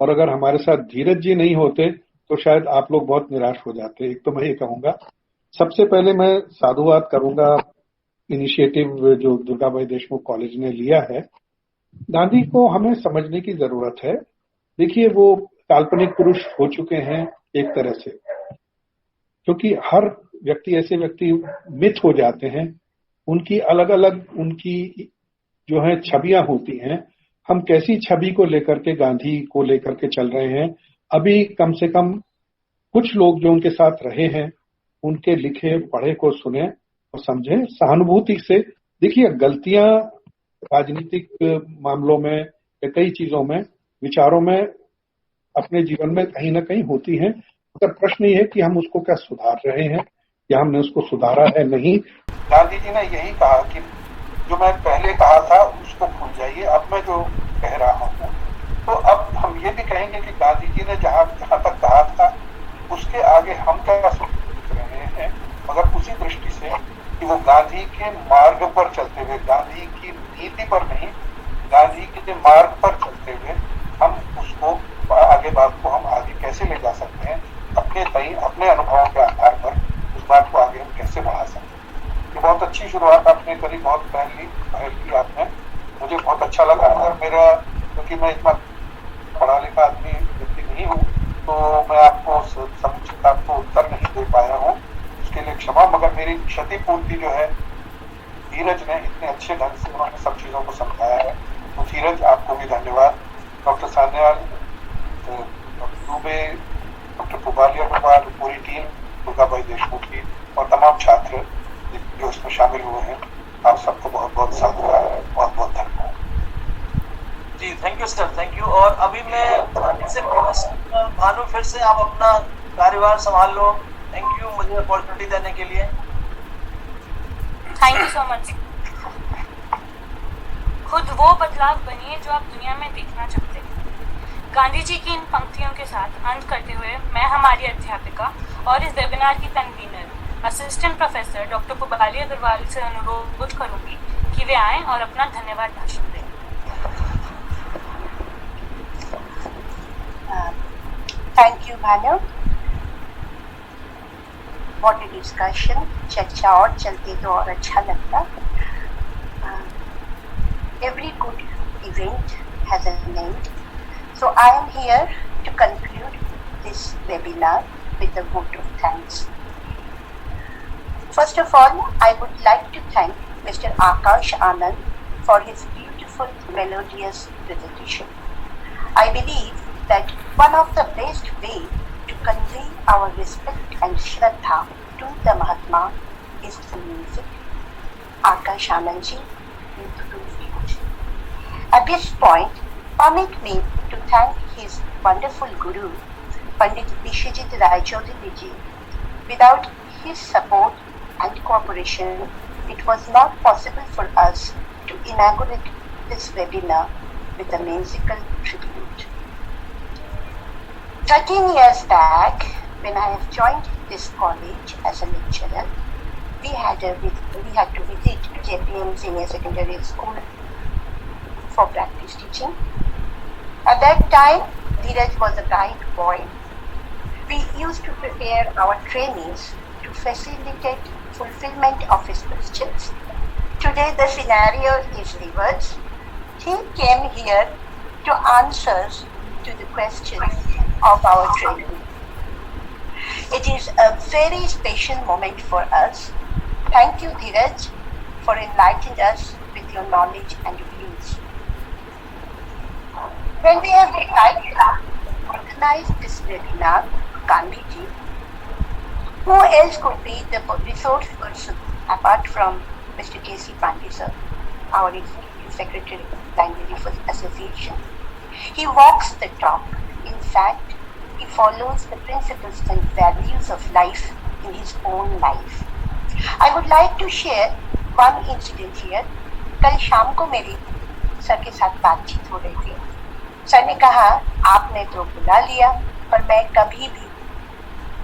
और अगर हमारे साथ धीरज जी नहीं होते तो शायद आप लोग बहुत निराश हो जाते। एक तो मैं ये कहूंगा, सबसे पहले मैं साधुवाद करूंगा इनिशिएटिव जो दुर्गाबाई देशमुख कॉलेज ने लिया है। गांधी को हमें समझने की जरूरत है। देखिए वो काल्पनिक पुरुष हो चुके हैं एक तरह से, क्योंकि हर व्यक्ति ऐसे व्यक्ति मिथ हो जाते हैं, उनकी अलग अलग उनकी जो है छवियां होती हैं। हम कैसी छवि को लेकर के गांधी को लेकर के चल रहे हैं, अभी कम से कम कुछ लोग जो उनके साथ रहे हैं उनके लिखे पढ़े को सुने और समझे सहानुभूति से। देखिए गलतियां राजनीतिक मामलों में या कई चीजों में, विचारों में अपने जीवन में कहीं ना कहीं होती हैं, मगर प्रश्न ये है कि हम उसको क्या सुधार रहे हैं या हमने उसको सुधारा है नहीं। गांधी जी ने यही कहा कि जो मैं पहले कहा था उसको भूल जाइए, अब मैं जो कह रहा हूँ। तो अब हम ये भी कहेंगे कि गांधी जी ने जहाँ तक कहा था उसके आगे हम क्या सोच रहे हैं, मगर उसी दृष्टि से कि वो गांधी के मार्ग पर चलते हुए, गांधी की नीति पर नहीं, गांधी के मार्ग पर चलते हुए हम उसको आगे बात को हम आगे कैसे ले जा सकते हैं, अपने अनुभवों के आधार पर उस बात को आगे हम कैसे बढ़ा सकते हैं। ये बहुत अच्छी शुरुआत आपने करी, बहुत पहल की आपने, मुझे बहुत अच्छा लगा। अगर मेरा, क्योंकि मैं इतना पढ़ा लिखा आदमी व्यक्ति नहीं हूँ तो मैं आपको समुचित आपको उत्तर नहीं दे पाया हूँ, उसके लिए क्षमा। मगर मेरी क्षतिपूर्ति जो है धीरज ने इतने अच्छे ढंग से उन्होंने सब चीजों को समझाया है, तो धीरज आपको भी धन्यवाद। Doctor Sanyal, doctor Dubey, doctor Pubalia Kumar, पूरी टीम, दुर्गाबाई देशमुखी और तमाम छात्र जो इसमें शामिल हुए हैं, आप सबको बहुत बहुत साधुवाद, बहुत बहुत धन्यवाद। जी thank you sir, thank you. और अभी मैं से भानु, फिर से आप अपना कार्यभार संभाल लो। थैंक यू मुझे अपॉर्चुनिटी देने के लिए। Thank you so much. खुद वो बदलाव बनिए जो आप दुनिया में देखना चाहते हैं। गांधी जी की इन पंक्तियों के साथ अंत करते हुए मैं हमारी अध्यापिका और इस वेबिनार की convener assistant professor doctor Pubali Agarwal से अनुरोध करूंगी कि वे आएं और अपना धन्यवाद भाषण दें। Thank you Bhanu. What a discussion. चर्चा और चलती तो और अच्छा लगता। Every good event has a name. So I am here to conclude this webinar with a vote of thanks. First of all, I would like to thank Mr. Akash Anand for his beautiful melodious presentation. I believe that one of the best way to convey our respect and shraddha to the Mahatma is through music. Akash Anand ji, you proved it. At this point, permit me to thank his wonderful guru, Pandit Vishwajit Rai Chaudhary ji. Without his support and cooperation, it was not possible for us to inaugurate this webinar with a musical tribute. 13 years back, when I have joined this college as a lecturer, we had to visit JPM Senior Secondary School for practice teaching. At that time, Dheeraj was a guide boy. We used to prepare our trainees to facilitate fulfillment of his questions. Today the scenario is reversed. He came here to answer to the questions of our trainee. It is a very special moment for us. Thank you, Dheeraj, for enlightening us with your knowledge and views. When we have decided to organize this webinar, Gandhi ji, who else could be the resource person apart from Mr. K.C. Pandey sir, our Executive Secretary of Gandhi Reform Association? He walks the talk. In fact, he follows the principles and values of life in his own life. I would like to share one incident here. कल शाम को मेरी सर के साथ बातचीत हो रही थी। सर ने कहा, आपने तो बुला लिया पर मैं कभी भी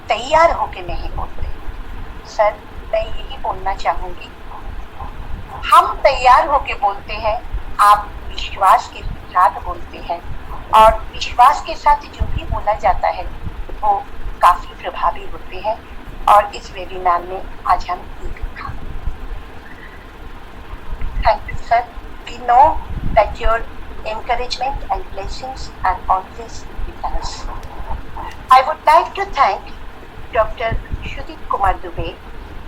तैयार होके नहीं बोलते। सर, मैं यही बोलना चाहूंगी, हम तैयार होके बोलते हैं, आप विश्वास के साथ बोलते हैं और विश्वास के साथ जो भी बोला जाता है वो काफी प्रभावी होते हैं और इस वेबिनार में आज हम ये देखा। Thank you, sir. We know that your encouragement and blessings are always with us. I would like to thank Dr. Shudip Kumar Dubey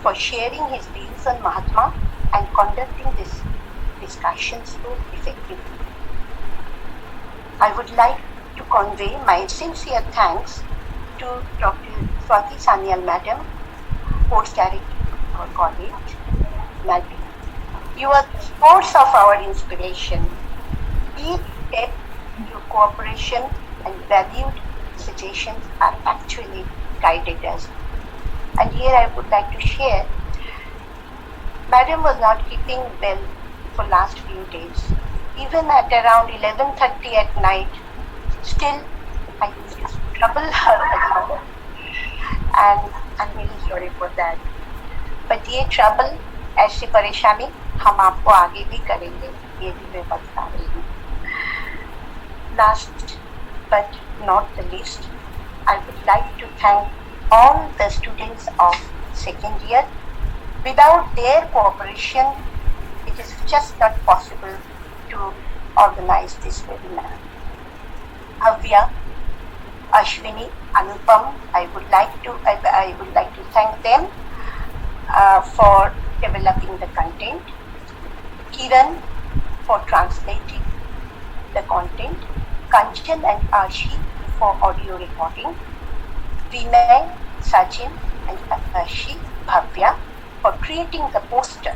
for sharing his views on Mahatma and conducting this discussion so effectively. I would like to convey my sincere thanks to Dr. Swati Sanyal Madam, Sports Director of our college. Madam, you are the source of our inspiration. Each step, your cooperation and valued suggestions are actually guided us. And here I would like to share, Madam was not keeping well for last few days. Even at around 11:30 at night, still I used to trouble her at home. And I'm really sorry for that. But ये trouble, ऐसी परेशानी हम आपको आगे भी करेंगे, ये भी मैं बता रही हूँ। Last but not the least, I would like to thank all the students of second year. Without their cooperation, it is just not possible to organize this webinar. Bhavya, Ashwini, Anupam, I would like to thank them for developing the content. Kiran for translating the content. Kanchan and Arshi for audio recording, Vinay, Sachin and Arshi, Bhavya for creating the poster,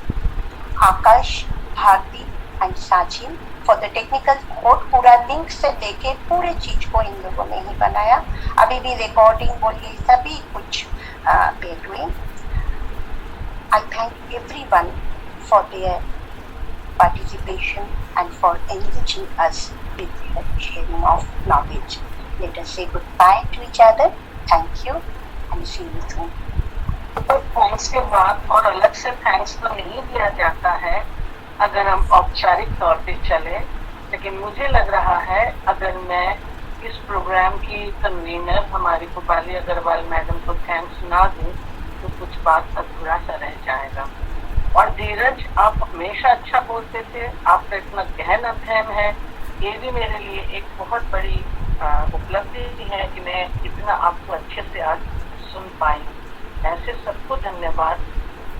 Akash, Bharti and Sachin for the technical support. पूरा लिंक से लेके पूरे चीज को इन लोगों ने ही बनाया, अभी भी रिकॉर्डिंग वो ये सभी कुछ they are doing. I thank everyone for their participation and for enriching us with the sharing of knowledge. Let us say goodbye to each other. Thank you and see you soon. Thanks के बाद और अलग से थैंक्स तो नहीं दिया जाता है अगर हम औपचारिक तौर पे चले, लेकिन मुझे लग रहा है अगर मैं इस प्रोग्राम की कन्वीनर हमारी गोपाली अग्रवाल मैडम को थैंक्स ना दूं तो कुछ बात अधूरा सा रह जाएगा। और धीरज, आप हमेशा अच्छा बोलते थे, आपका इतना गहन अध्ययन है, ये भी मेरे लिए एक बहुत बड़ी उपलब्धि है कि मैं इतना आपको अच्छे से आज सुन पाई। ऐसे सबको धन्यवाद,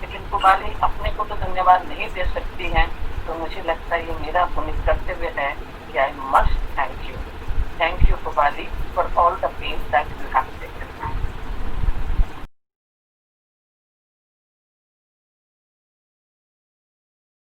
लेकिन गोपाली अपने को तो धन्यवाद नहीं दे सकती हैं, तो मुझे लगता है ये मेरा पुण्य कर्तव्य है कि I must thank you Gopali for all the pain that you have